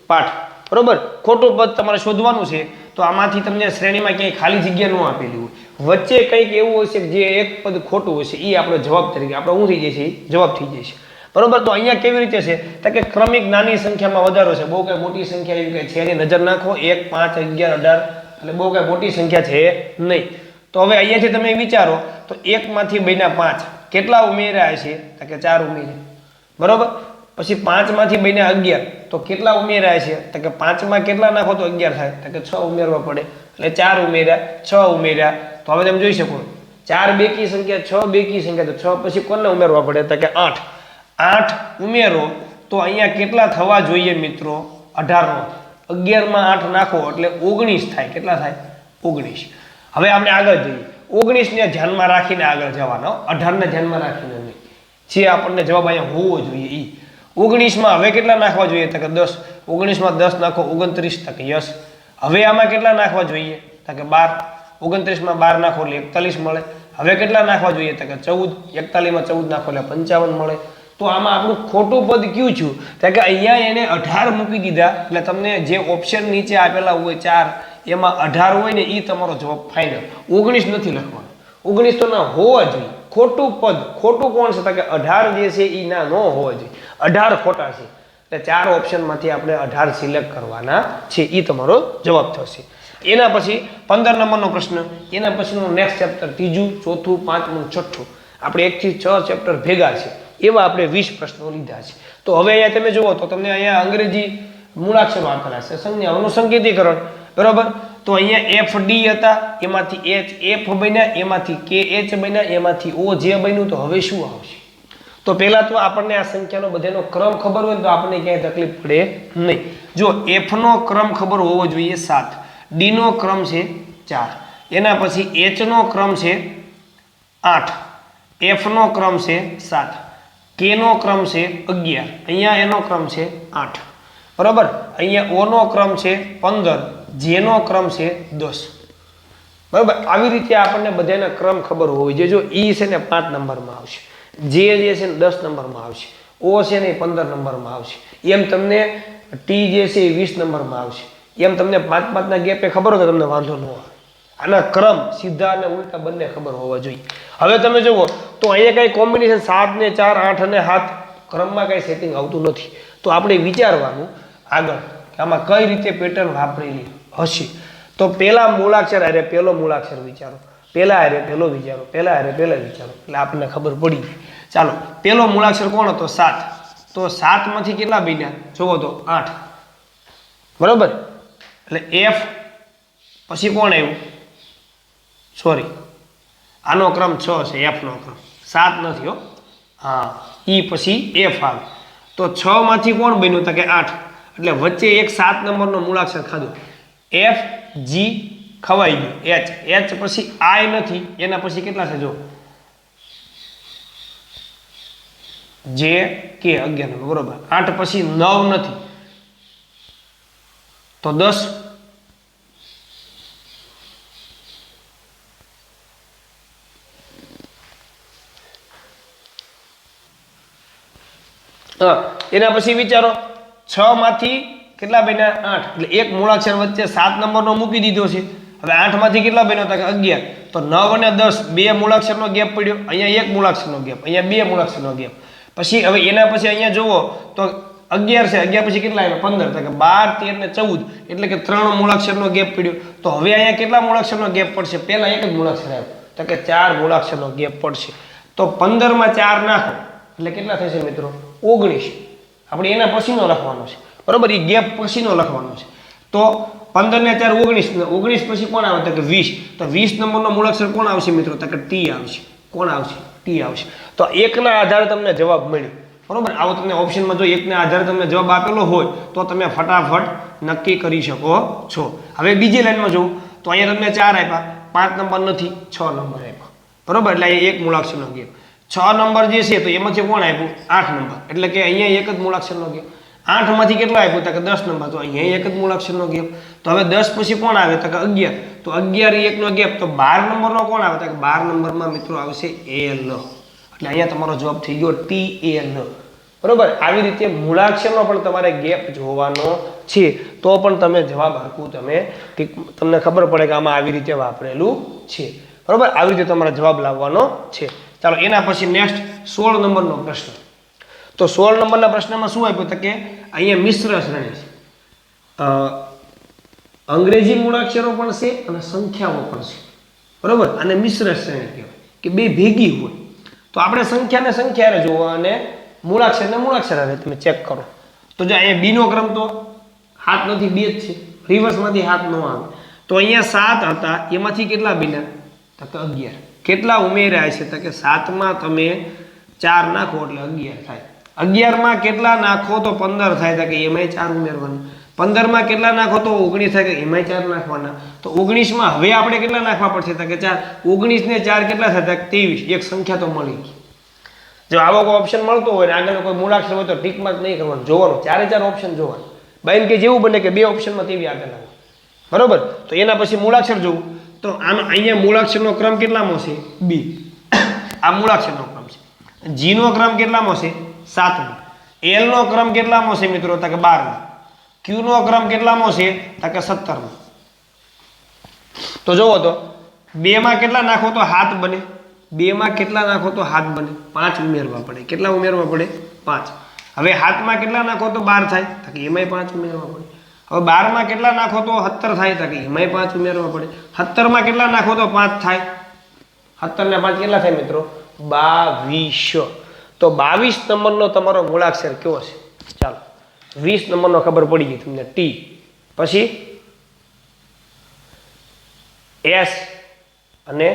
પાઠ. બરોબર, ખોટું પદ તમારે શોધવાનું છે. તો આમાંથી તમને શ્રેણીમાં ક્યાંય ખાલી જગ્યા ન આપેલી હોય, વચ્ચે કંઈક એવું હોય છે જે એક પદ ખોટું હોય છે, એ આપણો જવાબ તરીકે આપણે શું થઈ જાય છે, જવાબ થઈ જાય છે. બરોબર, તો અહીંયા કેવી રીતે છે તો કે ક્રમિક નાની સંખ્યામાં વધારો છે, બહુ કઈ મોટી સંખ્યા એવી કઈ છે એની નજર નાખો, 1 5 11 18, એટલે બહુ કઈ મોટી સંખ્યા છે નહીં. તો હવે અહીંયાથી તમે વિચારો તો 1 માંથી બન્યા 5, કેટલા ઉમેર્યા છે તો કે 4 ઉમેર્યા. બરોબર, પછી 5 માંથી બન્યા 11, તો કેટલા ઉમેર્યા છે તો કે 5 માં કેટલા નાખો તો 11 થાય, તો કે 6 ઉમેરવા પડે, એટલે 4 ઉમેર્યા, 6 ઉમેર્યા. તો હવે તમે જોઈ શકો 4 બેકી સંખ્યા, 6 બેકી સંખ્યા, તો 6 પછી કોને ઉમેરવા પડે તો કે 8. 8 ઉમેરો તો અહીંયા કેટલા થવા જોઈએ મિત્રો, 18 નો. 11 માં 8 નાખો એટલે 19 થાય. કેટલા થાય? 19. હવે આપણે આગળ જઈએ, 19 ને ધ્યાનમાં રાખીને આગળ જવાનો, 18 ને ધ્યાનમાં રાખીને નહીં. જે આપણને જવાબ અહીંયા હોવો જોઈએ ઈ 19 માં હવે કેટલા નાખવા જોઈએ તો કે 10. 19 માં 10 નાખો 29, તો કે યસ. હવે આમાં કેટલા નાખવા જોઈએ તો કે 12. 29 માં 12 નાખો એટલે 41 મળે. હવે કેટલા નાખવા જોઈએ તો કે 14. 41 માં 14 નાખો એટલે 55 મળે. તો આમાં આપણું ખોટું પદ કયું છું તો કે અહીંયા એને 18 મૂકી દીધા, એટલે તમને જે ઓપ્શન નીચે આપેલા હોય 4 એમાં 18 હોય ને એ તમારો જવાબ ફાઇનલ. 19 નથી લખવાનો, 19 તો ના હોવા જોઈએ. ખોટું પદ, ખોટું કોણ છે તો કે 18 જે છે એ ના ન હોવા જોઈએ, 18 ખોટા છે. એટલે 4 ઓપ્શનમાંથી આપણે 18 સિલેક્ટ કરવાના છે, એ તમારો જવાબ થશે. એના પછી 15 નંબરનો પ્રશ્ન, એના પછીનું નેક્સ્ટ ચેપ્ટર, ત્રીજું, ચોથું, પાંચમું, છઠ્ઠું, આપણે 1 થી 6 ચેપ્ટર ભેગા છે, એવા આપણે 20 પ્રશ્નો લીધા છે. તો હવે અહીંયા તમે જુઓ તો તમને અહીંયા અંગ્રેજી મૂળાક્ષરો આપેલા છે, સંજ્ઞાઓનું સંકેતીકરણ. બરોબર, તો અહીંયા FD હતા, એમાંથી HF બન્યા, એમાંથી KH બન્યા, એમાંથી OJ બન્યું. તો હવે શું આવશે? તો પહેલા તો આપણને આ સંખ્યાનો બધાનો ક્રમ ખબર હોય તો આપણને ક્યાંય તકલીફ પડે નહીં. જો F નો ક્રમ ખબર હોવો જોઈએ 7, D નો ક્રમ છે 4, એના પછી H નો ક્રમ છે 8, F નો ક્રમ છે 7, K નો ક્રમ છે 11, અહીંયા એનો ક્રમ છે 8. બરાબર, અહીંયા O નો ક્રમ છે 15, J નો ક્રમ છે 10. બરાબર, આવી રીતે આપણને બધાના ક્રમ ખબર હોવો જોઈએ. જો E છે ને 5 નંબરમાં આવશે, J જે છે ને 10 નંબરમાં આવશે, O છે ને 15 નંબરમાં આવશે, એમ તમને T જે છે એ 20 નંબરમાં આવશે. એમ તમને 5-5 ના ગેપે ખબર હોય તો તમને વાંધો ન આવે. આના ક્રમ સીધા અને ઉલટા બંને ખબર હોવા જોઈએ. હવે તમે જુઓ તો અહીંયા કઈ કોમ્બિનેશન 7 ને 4, 8 અને 7 ક્રમમાં કઈ સેટિંગ આવતું નથી. તો આપણે વિચારવાનું આગળ કે આમાં કઈ રીતે પેટર્ન વાપરેલી હશે. તો પેલા મૂળાક્ષર અરે પેલો મૂળાક્ષર વિચારો, પેલા અરે પેલો વિચારો, પેલા અરે પેલા વિચારો, એટલે આપણને ખબર પડી. ચાલો, પેલો મૂળાક્ષર કોણ હતો? 7. તો 7 માંથી કેટલા બન્યા જોવો તો 8. બરોબર, એટલે F પછી કોણ આવ્યું? સોરી, આનો ક્રમ 6 છે, F નો ક્રમ 7 નથી હો. હા, E પછી F આવે. તો 6 માંથી કોણ બન્યું તો કે 8, એટલે વચ્ચે એક 7 નંબરનો મૂળાક્ષર ખાધું. F G ખવાઈ ગયું, H પછી I નથી, એના પછી કેટલા છે જો J K 11. બરોબર, 8 પછી 9 નથી તો 10. એના પછી વિચારો 6 માંથી કેટલા બન્યા? 8, એટલે એક મૂળાક્ષર વચ્ચે 7 નંબરનો મૂકી દીધો છે. હવે 8 માંથી કેટલા બન્યો તો કે 11. તો 9 અને 10 બે મૂળાક્ષરનો ગેપ પડ્યો, અહીંયા એક મૂળાક્ષરનો ગેપ, અહીંયા બે મૂળાક્ષરનો ગેપ. પછી હવે એના પછી અહીંયા જુઓ તો 11 છે, 11 પછી કેટલા આવ્યા? 15, તો કે 12, 13 ને 14, એટલે કે 3 મૂળાક્ષરનો ગેપ પડ્યો. તો હવે અહીંયા કેટલા મૂળાક્ષરનો ગેપ પડશે? પહેલા એક જ મૂળાક્ષર આવ્યો તો કે 4 મૂળાક્ષરનો ગેપ પડશે. તો 15 માં 4 નાખો એટલે કેટલા થશે મિત્રો? 19. આપણે એના પછીનો લખવાનો છે. બરોબર, એ ગેપ પછીનો લખવાનો છે. તો 15 ને 4 19, 19 પછી કોણ આવે તો કે 20. તો 20 નંબરનો મૂળાક્ષર કોણ આવશે મિત્રો? તો કે T આવશે. કોણ આવશે? T આવશે. તો એકના આધારે તમને જવાબ મળ્યો. બરોબર, આવો તમને ઓપ્શનમાં જો એકના આધારે તમને જવાબ આપેલો હોય તો તમે ફટાફટ નક્કી કરી શકો છો. હવે બીજી લાઈનમાં જોઉં તો અહીંયા તમને 4 આપ્યા, 5 નંબર નથી, 6 નંબર આપ્યા. બરોબર, એટલે અહીંયા એક મૂળાક્ષરનો ગેપ. 6 નંબર જે છે તો એમાંથી કોણ આપ્યું? 8 નંબર, એટલે કે અહીંયા એક જ મૂળાક્ષરનો ગેપ. 8 માંથી કેટલો આપ્યો તો કે 10 નંબર, તો અહીંયા એક જ મૂળાક્ષરનો ગેપ. તો હવે 10 પછી કોણ આવે તો કે 11, તો 11 એ એકનો ગેપ. તો 12 નંબરનો કોણ આવે તો કે 12 નંબરમાં મિત્રો આવશે L. એટલે અહીંયા તમારો જવાબ થઈ ગયો TN. બરોબર. આવી રીતે મૂળાક્ષરનો પણ તમારે ગેપ જોવાનો છે, તો પણ તમે જવાબ હરખું તમને ખબર પડે કે આમાં આવી રીતે વાપરેલું છે. બરોબર. આવી રીતે તમારે જવાબ લાવવાનો છે. ચાલો એના પછી નેક્સ્ટ 16 નંબરનો પ્રશ્ન. તો 16 નંબરના પ્રશ્નમાં શું આપ્યું તો કે અહીંયા મિશ્ર શ્રેણી છે. અંગ્રેજી મૂળાક્ષરો પણ છે અને સંખ્યાઓ પણ છે. બરોબર. અને મિશ્ર શ્રેણી કહેવાય કે બે ભેગી હોય. તો આપણે સંખ્યાને સંખ્યા જોવા અને મૂળાક્ષરને મૂળાક્ષર તમે ચેક કરો. તો જો અહીંયા બી નો ક્રમ તો હાથ નથી, બે જ છે. રિવર્સમાંથી હાથ ન આવે. તો અહીંયા 7 હતા, એમાંથી કેટલા બન્યા તો કે 11. કેટલા ઉમેર્યા છે તો કે 7માં તમે 4 નાખો એટલે 11 થાય. 11માં કેટલા નાખો તો 15 થાય તો કે એમાંય 4 ઉમેરવાના. 15માં કેટલા નાખો તો 19 થાય કે એમાંય 4 નાખવાના. તો 19માં હવે આપણે કેટલા નાખવા પડશે તો કે 4. 19 ને 4 કેટલા થાય તો 23. એક સંખ્યા તો મળી ગઈ. જો આવો કોઈ ઓપ્શન મળતો હોય ને આગળ કોઈ મૂળાક્ષર હોય તો ટીક માર્ક નહીં કરવાનું, જોવાનું. 4 ઓપ્શન જોવાનું. બાઈન કે જેવું બને કે બે ઓપ્શનમાં તેવી આપેલા હોય. બરોબર. તો એના પછી મૂળાક્ષર જોવું તો આનો અહીંયા મૂળાક્ષરનો ક્રમ કેટલામાં છે? બી. આ મૂળાક્ષરનો ક્રમ છે. જી નો ક્રમ કેટલામાં છે? 7માં. એલ નો ક્રમ કેટલામાં છે મિત્રો તો કે 12માં. ક્યુ નો ક્રમ કેટલામાં છે તો કે 17માં. તો જોવો તો 2 માં કેટલા નાખો તો હાથ બને? 2 માં કેટલા નાખો તો હાથ બને? 5 ઉમેરવા પડે. કેટલા ઉમેરવા પડે? 5. હવે હાથમાં કેટલા નાખો તો 12 થાય તો કે એમાંય 5 ઉમેરવા પડે. હવે 12 માં કેટલા નાખો તો 17 થાય તો કે એમાંય 5 ઉમેરવા પડે. 17 માં કેટલા નાખો તો 5 થાય. 17 ને 5 કેટલા થાય મિત્રો? 22. તો 22 નંબરનો તમારો મૂળાક્ષર કયો છે? ચાલો 20 નંબરનો ખબર પડી ગઈ તમને, ટી. પછી એસ અને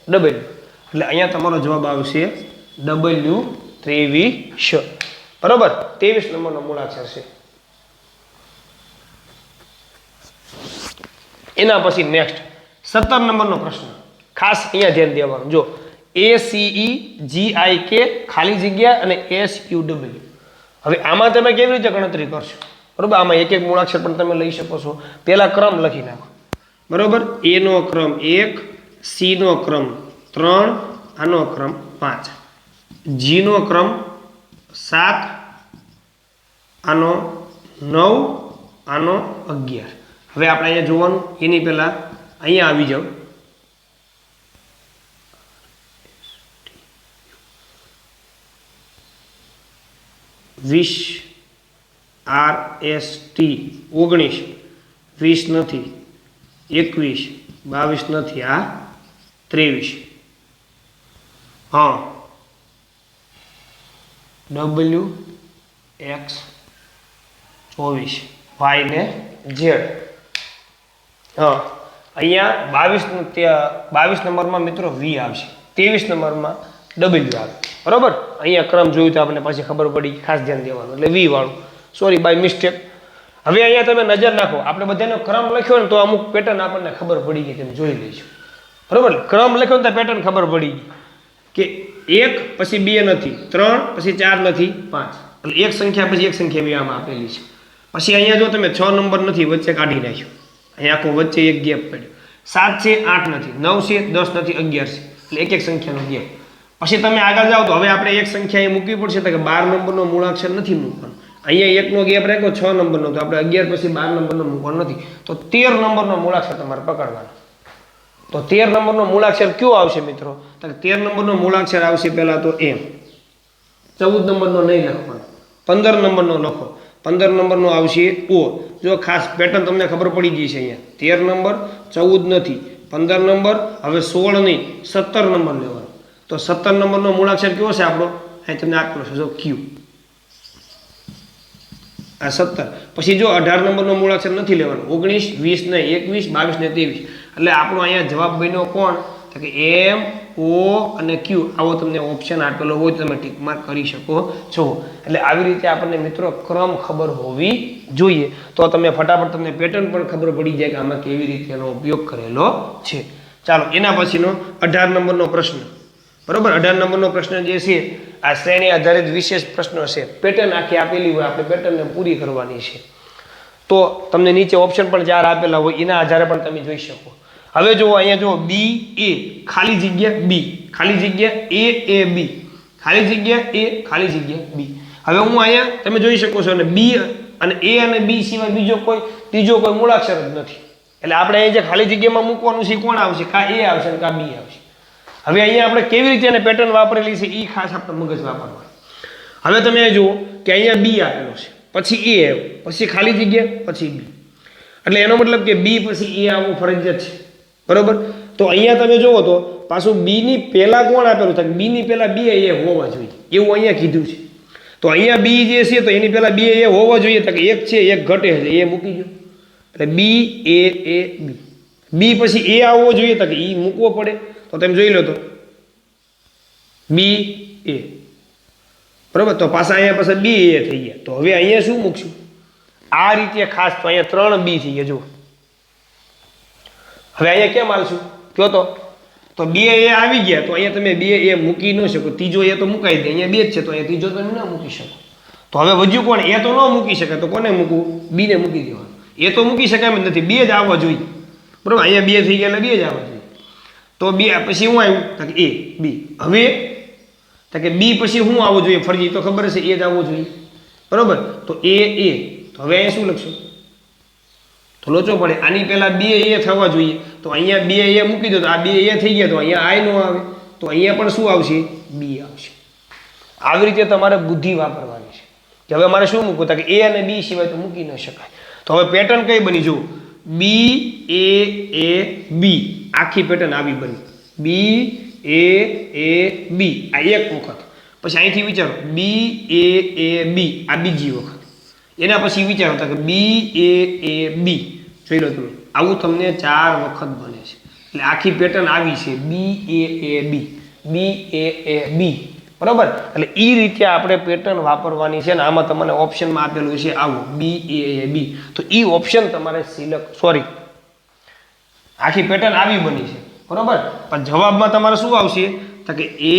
ડબલ્યુ. એટલે અહીંયા તમારો જવાબ આવશે W23. બરોબર. 23 નંબરનો મૂળાક્ષર છે. એના પછી નેક્સ્ટ 17 નંબરનો પ્રશ્ન. ખાસ અહીંયા ધ્યાન દેવાનું. જો ACEGIK ખાલી જગ્યા અને SUW. હવે આમાં તમે કેવી રીતે ગણતરી કરશો? બરોબર. આમાં એક એક મૂળાક્ષર પણ તમે લઈ શકો છો. પહેલા ક્રમ લખી નાખો. બરોબર. A નો ક્રમ 1, C નો ક્રમ 3, આનો ક્રમ 5, G નો ક્રમ 7, આનો 9, આનો 11. હવે આપણે અહીંયા જોવાનું. એની પહેલા અહીંયા આવી જાવ. RST 19, 20 નથી, 21, 22 નથી, આ 23. હા, WX 24, Y ને Z. હા, અહીંયા 22 નંબરમાં મિત્રો V આવશે, 23 નંબરમાં W આવે. બરોબર. અહીંયા ક્રમ જોયું તો આપણને પાછી ખબર પડી, ખાસ ધ્યાન દેવાનું. એટલે V વાળું, સોરી બાય મિસ્ટેક. હવે અહીંયા તમે નજર નાખો. આપણે બધાનો ક્રમ લખ્યો ને તો અમુક પેટર્ન આપણને ખબર પડી ગઈ, તમે જોઈ લઈશું. બરોબર. ક્રમ લખ્યો ને તો પેટર્ન ખબર પડી ગઈ કે 1 પછી 2 નથી, 3 પછી 4 નથી, 5. એટલે એક સંખ્યા પછી એક સંખ્યા બી આમાં આપેલી છે. પછી અહીંયા જો તમે 6 નંબર નથી, વચ્ચે કાઢી નાખ્યો. અહીંયા આખો વચ્ચે એક ગેપ પડ્યો. 7 છે, 8 નથી, 9 છે, 10 નથી, 11 છે. એટલે એક એક સંખ્યાનો ગેપ. પછી તમે આગળ જાઓ તો હવે આપણે એક સંખ્યા એ મૂકવી પડશે તો કે 12 નંબરનો મૂળાક્ષર નથી મૂકવાનો. અહીંયા એકનો ગેપ રાખ્યો 6 નંબરનો, તો આપણે 11 પછી 12 નંબરનો મૂકવાનો નથી. તો 13 નંબરનો મૂળાક્ષર તમારે પકડવાનો. તો 13 નંબરનો મૂળાક્ષર કયો આવશે મિત્રો? તો 13 નંબરનો મૂળાક્ષર આવશે પહેલા તો M. 14 નંબરનો નહીં લખવાનો, 15 નંબરનો લખો. 15 નંબરનો આવશે O. જો ખાસ પેટર્ન તમને ખબર પડી ગઈ છે. અહીંયા 13 નંબર, 14 નથી, 15 નંબર, હવે 16 નહીં, 17 નંબર લેવાનો. તો 17 નંબરનો મૂળાક્ષર કયો છે આપણો? અહીં તમને આપેલો છે જો Q. આ 17. પછી જો 18 નંબરનો મૂળાક્ષર નથી લેવાનો. 19, 20 નહીં, 21, 22 ને 23. એટલે આપણો અહીંયા જવાબ બન્યો કોણ? તો કે M, O અને Q. આવો તમને ઓપ્શન આપેલો હોય તો તમે ટીક માર્ક કરી શકો છો. એટલે આવી રીતે આપણને મિત્રો ક્રમ ખબર હોવી જોઈએ, તો તમે ફટાફટ તમને પેટર્ન પણ ખબર પડી જાય કે આમાં કેવી રીતે એનો ઉપયોગ કરેલો છે. ચાલો એના પછીનો 18 નંબરનો પ્રશ્ન. બરોબર. 18 નંબરનો પ્રશ્ન જે છે આ શ્રેણી આધારિત વિશેષ પ્રશ્નો છે. પેટર્ન આખી આપેલી હોય, આપણે પેટર્નને પૂરી કરવાની છે. તો તમને નીચે ઓપ્શન પણ 4 આપેલા હોય, એના આધારે પણ તમે જોઈ શકો. હવે જુઓ અહીંયા જુઓ BA ખાલી જગ્યા B, ખાલી જગ્યા AAB, ખાલી જગ્યા એ, ખાલી જગ્યા બી. હવે હું અહીંયા તમે જોઈ શકો છો અને બી અને એ અને બી સિવાય ત્રીજો કોઈ મૂળાક્ષર જ નથી. એટલે આપણે અહીં જે ખાલી જગ્યામાં મૂકવાનું છે કોણ આવશે? કા એ આવશે ને કા બી આવશે. હવે અહીંયા આપણે કેવી રીતે એને પેટર્ન વાપરેલી છે એ ખાસ આપણે મગજ વાપરવાનું. હવે તમે જુઓ કે અહીંયા બી આપેલો છે, પછી એ આવ્યો, પછી ખાલી જગ્યા, પછી બી. એટલે એનો મતલબ કે બી પછી એ આવવું ફરજિયાત છે, બરોબર? તો અહીંયા તમે જુઓ તો પાછું બી ની પહેલા કોણ આપેલું છે? બી ની પહેલા બી એ હોવા જોઈએ એવું અહીંયા કીધું છે. તો અહીંયા બી જે છે તો એની પહેલા બી એ હોવો જોઈએ, તો કે એક છે એક ઘટે છે એ મૂકી દો. એટલે બી એ બી, બી પછી એ આવવો જોઈએ તો કે ઈ મૂકવો પડે. તો તમે જોઈ લો તો બી એ, બરોબર? તો પાછા અહીંયા પાછા બી એ થઈ ગયા. તો હવે અહીંયા શું મૂકશું? આ રીતે ખાસ. તો અહીંયા 3 બી થઈ ગયા. જુઓ હવે અહીંયા કેમ આવશું કયો તો બે એ આવી ગયા. તો અહીંયા તમે બે એ મૂકી ન શકો, ત્રીજો એ તો મુકાઈ દે. અહીંયા બે જ છે તો અહીંયા ત્રીજો તમે ન મૂકી શકો. તો હવે વધ્યું કોણ? એ તો ન મૂકી શકે. તો કોને મૂકવું? બી ને મૂકી દેવાનું. એ તો મૂકી શકાય જ નથી, બે જ આવવા જોઈએ, બરોબર? અહીંયા બે થઈ ગયા એટલે બે જ આવવા જોઈએ. તો બે પછી શું આવ્યું? તો કે એ બી. હવે તો કે બી પછી શું આવવું જોઈએ? ફરજી તો ખબર છે એ જ આવવું જોઈએ, બરોબર? તો એ તો હવે અહીંયા શું લખશું? તો લોચો પડે. આની પહેલા બે એ થવા જોઈએ. તો અહીંયા બે એ મૂકી દો તો આ બે એ થઈ ગયા. તો અહીંયા આઈ નો આવે. તો અહીંયા પણ શું આવશે? બી આવશે. આવી રીતે તમારે બુદ્ધિ વાપરવાની છે કે હવે મારે શું મૂકવું? કે એ અને બી સિવાય તો મૂકી ન શકાય. તો હવે પેટર્ન કઈ બની? જુઓ બી એ બી, આખી પેટર્ન આવી બની. બી એ બી આ એક વખત. પછી અહીંથી વિચારો બી એ બી આ બીજી વખત. એના પછી વિચારો કે બી એ બી, જોઈ લો તમે, આવું તમને 4 વખત બને છે. એટલે આખી પેટર્ન આવી છે બી એ બી, બી એ બી, બરોબર? એટલે એ રીતે આપણે પેટર્ન વાપરવાની છે. ને આમાં તમને ઓપ્શનમાં આપેલું છે આવું બી એ બી. તો એ ઓપ્શન તમારે સિલેક્ટ, સોરી, આખી પેટર્ન આવી બની છે, બરોબર? પણ જવાબમાં તમારે શું આવશે? તો કે એ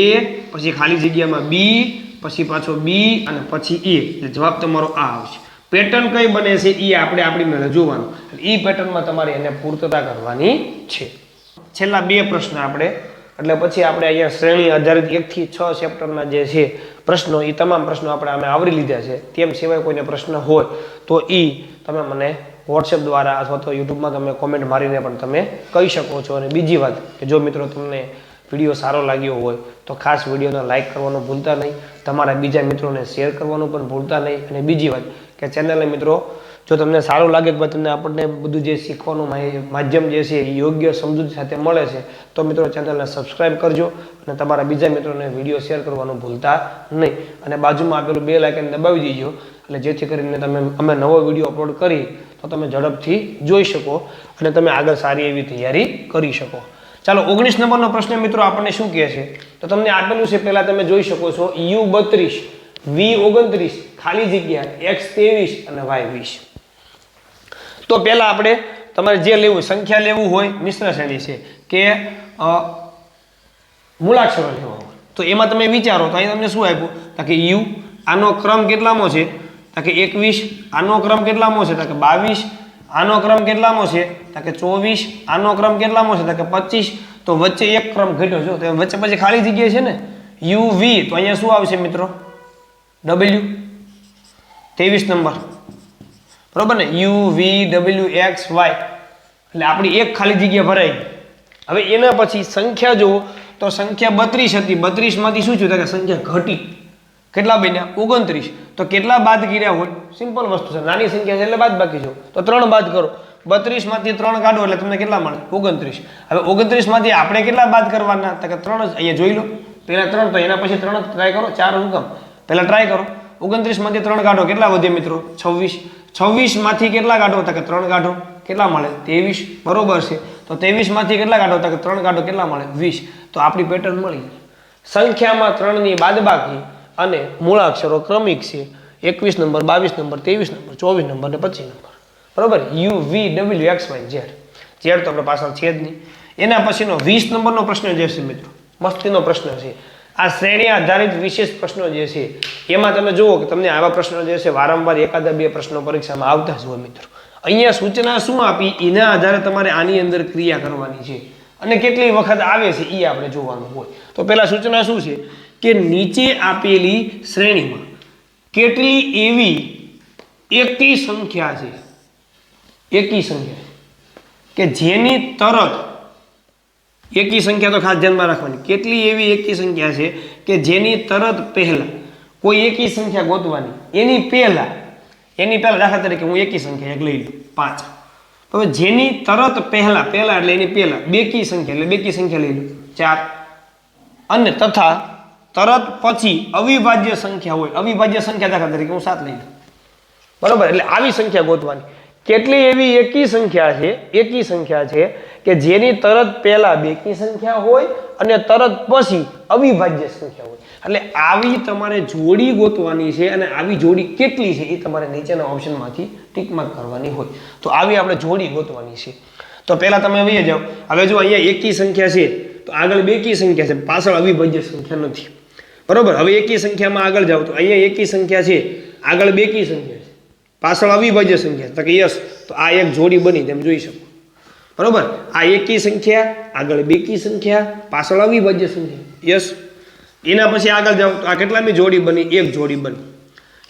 પછી ખાલી જગ્યામાં બી, પછી પાછો બી અને પછી એ. એટલે જવાબ તમારો આ આવશે. પેટર્ન કઈ બને છે એ આપણે આપણી મેળે જોવાનું. એ પેટર્નમાં તમારે એને પૂર્તતા કરવાની છે. છેલ્લા 2 પ્રશ્ન આપણે, એટલે પછી આપણે અહીંયા શ્રેણી આધારિત 1 થી 6 ચેપ્ટરના જે છે પ્રશ્નો, એ તમામ પ્રશ્નો આપણે અમે આવરી લીધા છે. તેમ સિવાય કોઈને પ્રશ્ન હોય તો એ તમે મને વોટ્સએપ દ્વારા અથવા તો યુટ્યુબમાં તમે કોમેન્ટ મારીને પણ તમે કહી શકો છો. અને બીજી વાત કે જો મિત્રો તમને વિડીયો સારો લાગ્યો હોય તો ખાસ વિડીયોને લાઇક કરવાનું ભૂલતા નહીં, તમારા બીજા મિત્રોને શેર કરવાનું પણ ભૂલતા નહીં. અને બીજી વાત કે ચેનલને મિત્રો જો તમને સારું લાગે કે તમને આપણને બધું જે શીખવાનું માધ્યમ જે છે એ યોગ્ય સમજૂતી સાથે મળે છે તો મિત્રો ચેનલને સબસ્ક્રાઈબ કરજો અને તમારા બીજા મિત્રોને વિડીયો શેર કરવાનું ભૂલતા નહીં. અને બાજુમાં આપેલું બેલ આઇકન દબાવી દેજો એટલે જેથી કરીને અમે નવો વિડીયો અપલોડ કરી તો તમે ઝડપથી જોઈ શકો અને તમે આગળ સારી એવી તૈયારી કરી શકો. ચાલો 19 નંબરનો પ્રશ્ન મિત્રો આપણને શું કહે છે? તો તમને આપેલું છે, પહેલા તમે જોઈ શકો છો U32 V29 ખાલી જગ્યા X23 અને Y20. તો પહેલા આપણે તમારે જે લેવું સંખ્યા લેવું હોય, મિશ્ર શ્રેણી છે કે મૂળાક્ષરો લેવા હોય તો એમાં તમે વિચારો તો અહીં તમને શું આપ્યું? તો કે U આનો ક્રમ કેટલામો છે? તો કે 21. આનો ક્રમ કેટલામો છે? તો કે 22. આનો ક્રમ કેટલામો છે? તો કે 24. આનો ક્રમ કેટલામો છે? તો કે 25. તો વચ્ચે એક ક્રમ ઘટ્યો જો તો વચ્ચે પછી ખાલી જગ્યા છે ને UV. તો અહીંયા શું આવશે મિત્રો? W 23 નંબર, બરોબર ને? UVWXY એટલે આપણી એક ખાલી જગ્યા ભરાઈ. હવે એના પછી સંખ્યા જુઓ તો સંખ્યા 32 હતી. 32 માંથી શું થયું? કે સંખ્યા ઘટી. કેટલા બન્યા? 29. તો કેટલા બાદ કર્યા હોય? સિમ્પલ વસ્તુ છે, નાની સંખ્યા છે એટલે બાદ બાકી જો તો 3 બાદ કરો. 32 માંથી 3 કાઢો એટલે તમને કેટલા મળે? 29. હવે 29 માંથી આપણે કેટલા બાદ કરવાના? તો કે 3 જ. અહીંયા જોઈ લો, પહેલા 3 તો એના પછી 3 ટ્રાય કરો. 4 હું કામ? પહેલા ટ્રાય કરો. 29 માંથી 3 કાઢો, કેટલા વધે મિત્રો? 26. 26 માંથી કેટલા કાઢો? તો કે 3 કાઢો, કેટલા મળે? 23. બરોબર છે. તો 23 માંથી કેટલા કાઢો? તો કે 3 કાઢો, કેટલા મળે? 20. તો આપણી પેટર્ન મળી. સંખ્યામાં 3 ની બાદબાકી અને મૂળાક્ષરો ક્રમિક છે. 21 નંબર, 22 નંબર, 23 નંબર, 24 નંબર ને 25 નંબર, બરોબર? UVWXY Z. Z તો આપણે પાછળ છે જ નહીં. એના પછીનો 20 નંબરનો પ્રશ્ન જે છે મિત્રો, મસ્તીનો પ્રશ્ન છે. આ શ્રેણી આધારિત વિશેષ પ્રશ્નો જે છે એમાં તમે જુઓ કે તમને આવા પ્રશ્નો જે છે વારંવાર એકાદા 2 પ્રશ્નો પરીક્ષામાં આવતા જ હોય મિત્રો. અહીંયા સૂચના શું આપી એના આધારે તમારે આની અંદર ક્રિયા કરવાની છે અને કેટલી વખત આવે છે એ આપણે જોવાનું હોય. તો પહેલા સૂચના શું છે કે નીચે આપેલી શ્રેણીમાં કેટલી એવી એકી સંખ્યા છે, એકી સંખ્યા કે જેની તરત, એકી સંખ્યા તો ખાસ ધ્યાનમાં રાખવાની, કેટલી એવી એકી સંખ્યા છે કે જેની તરત પહેલા કોઈ એકી સંખ્યા ગોતવાની, એની પહેલા દાખલા તરીકે હું એકી સંખ્યા એક લઈ લઉં 5, તો જેની તરત પહેલા એટલે એની પહેલા બેકી સંખ્યા એટલે બેકી સંખ્યા લઈ લઉં 4, અને તથા તરત પછી અવિભાજ્ય સંખ્યા હોય, અવિભાજ્ય સંખ્યા દાખલા તરીકે હું 7 લઈ લઉં, બરોબર. એટલે આવી સંખ્યા ગોતવાની. કેટલી એવી એકી સંખ્યા છે કે જેની તરત પહેલા બેકી સંખ્યા હોય અને તરત પછી અવિભાજ્ય સંખ્યા હોય. એટલે આવી તમારે જોડી ગોતવાની છે, અને આવી જોડી કેટલી છે એ તમારે નીચેના ઓપ્શનમાંથી ટીક માર્ક કરવાની હોય. તો આવી આપણે જોડી ગોતવાની છે. તો પહેલા તમે આવી જાઓ. હવે જો અહીંયા એકી સંખ્યા છે તો આગળ બેકી સંખ્યા છે, પાછળ અવિભાજ્ય સંખ્યા નથી, બરોબર. હવે એકી સંખ્યામાં આગળ જાઓ તો અહીંયા એકી સંખ્યા છે, આગળ બેકી સંખ્યા છે, પાછળ અવિભાજ્ય સંખ્યા, તો કે યસ, તો આ એક જોડી બની, તેમ જોઈ શકો, બરોબર. આ એકી સંખ્યા, આગળ બેકી સંખ્યા, પાછળ અવિભાજ્ય સંખ્યા, યસ. એના પછી આગળ જાઓ તો આ કેટલામી જોડી બની? એક જોડી બની.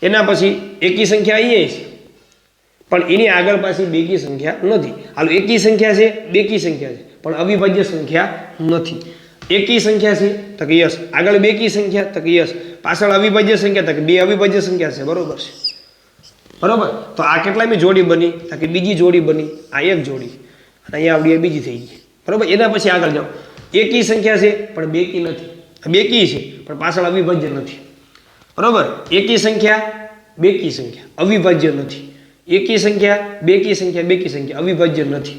એના પછી એકી સંખ્યા અહીંયા છે પણ એની આગળ પાછી બેકી સંખ્યા નથી. હાલો, એકી સંખ્યા છે, બેકી સંખ્યા છે પણ અવિભાજ્ય સંખ્યા નથી. એકી સંખ્યા છે તો કે યસ, આગળ બેકી સંખ્યા તો કે યસ, પાછળ અવિભાજ્ય સંખ્યા તો કે બે અવિભાજ્ય સંખ્યા છે, બરોબર છે, બરોબર. તો આ કેટલામી જોડી બની? તો કે બીજી જોડી બની, આ એક જોડી, અને અહીંયા આપણી બીજી થઈ ગઈ, બરોબર. એના પછી આગળ જાઓ, એકી સંખ્યા છે પણ બેકી નથી, બેકી છે પણ પાછળ અવિભાજ્ય નથી, બરોબર. એકી સંખ્યા, બેકી સંખ્યા, અવિભાજ્ય નથી. એકી સંખ્યા, બેકી સંખ્યા, બેકી સંખ્યા, અવિભાજ્ય નથી.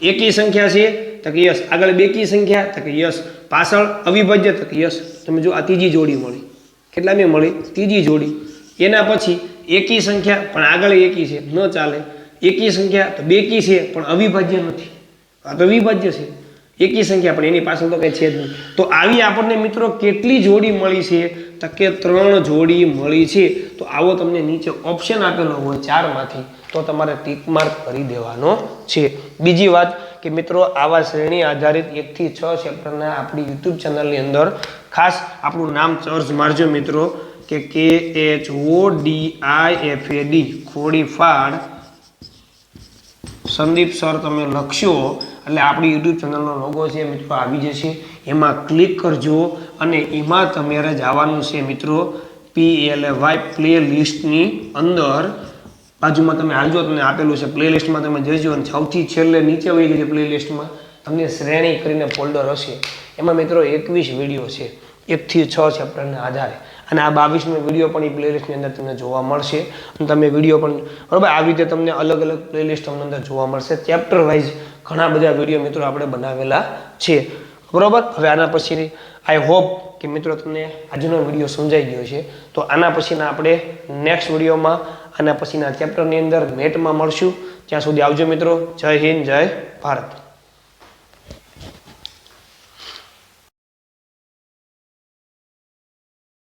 એકી સંખ્યા છે તો કે યસ, આગળ બેકી સંખ્યા તો કે યસ, પાછળ અવિભાજ્ય તો કે યસ. તમે જો આ ત્રીજી જોડી મળી, કેટલામી મળી? ત્રીજી જોડી. એના પછી એકી સંખ્યા પણ આગળ એકી છે, ન ચાલે. એકી સંખ્યા તો બેકી છે પણ અવિભાજ્ય નથી, આ તો અવિભાજ્ય છે. એકી સંખ્યા પણ એની પાછળ તો કંઈ છે જ નહીં. તો આવી આપણને મિત્રો કેટલી જોડી મળી છે? તો કે 3 જોડી મળી છે. તો આવો તમને નીચે ઓપ્શન આપેલો હોય 4 માંથી, તો તમારે ટીક માર્ક કરી દેવાનો છે. બીજી વાત કે મિત્રો, આવા શ્રેણી આધારિત 1 થી 6 ચેપ્ટરના આપણી યુટ્યુબ ચેનલની અંદર ખાસ આપણું નામ સર્ચ મારજો મિત્રો, કે KHODIFAD ખોડીફાડ સંદીપ સર તમે લખશો એટલે આપણી યુટ્યુબ ચેનલનો લોગો છે મિત્રો આવી જશે. એમાં ક્લિક કરજો અને એમાં તમારે જવાનું છે મિત્રો PLAY પ્લે લિસ્ટની અંદર. બાજુમાં તમે હાલજો, તમને આપેલું છે પ્લે લિસ્ટમાં, તમે જજો અને સૌથી છેલ્લે નીચે વહી ગઈ પ્લે લિસ્ટમાં તમને શ્રેણી કરીને ફોલ્ડર હશે. એમાં મિત્રો 21 વિડીયો છે 1 થી 6 ચેપ્ટરના આધારે, અને આ 22મી વિડીયો પણ એ પ્લેલિસ્ટની અંદર તમને જોવા મળશે. અને તમે વિડીયો પણ, બરાબર, આવી રીતે તમને અલગ અલગ પ્લેલિસ્ટ તમને અંદર જોવા મળશે. ચેપ્ટર વાઇઝ ઘણા બધા વિડીયો મિત્રો આપણે બનાવેલા છે, બરાબર. હવે આના પછી આઈ હોપ કે મિત્રો તમને આજનો વિડીયો સમજાઈ ગયો છે. તો આના પછીના આપણે નેક્સ્ટ વિડીયોમાં આના પછીના ચેપ્ટરની અંદર મેટમાં મળશું. ત્યાં સુધી આવજો મિત્રો. જય હિન્દ, જય ભારત.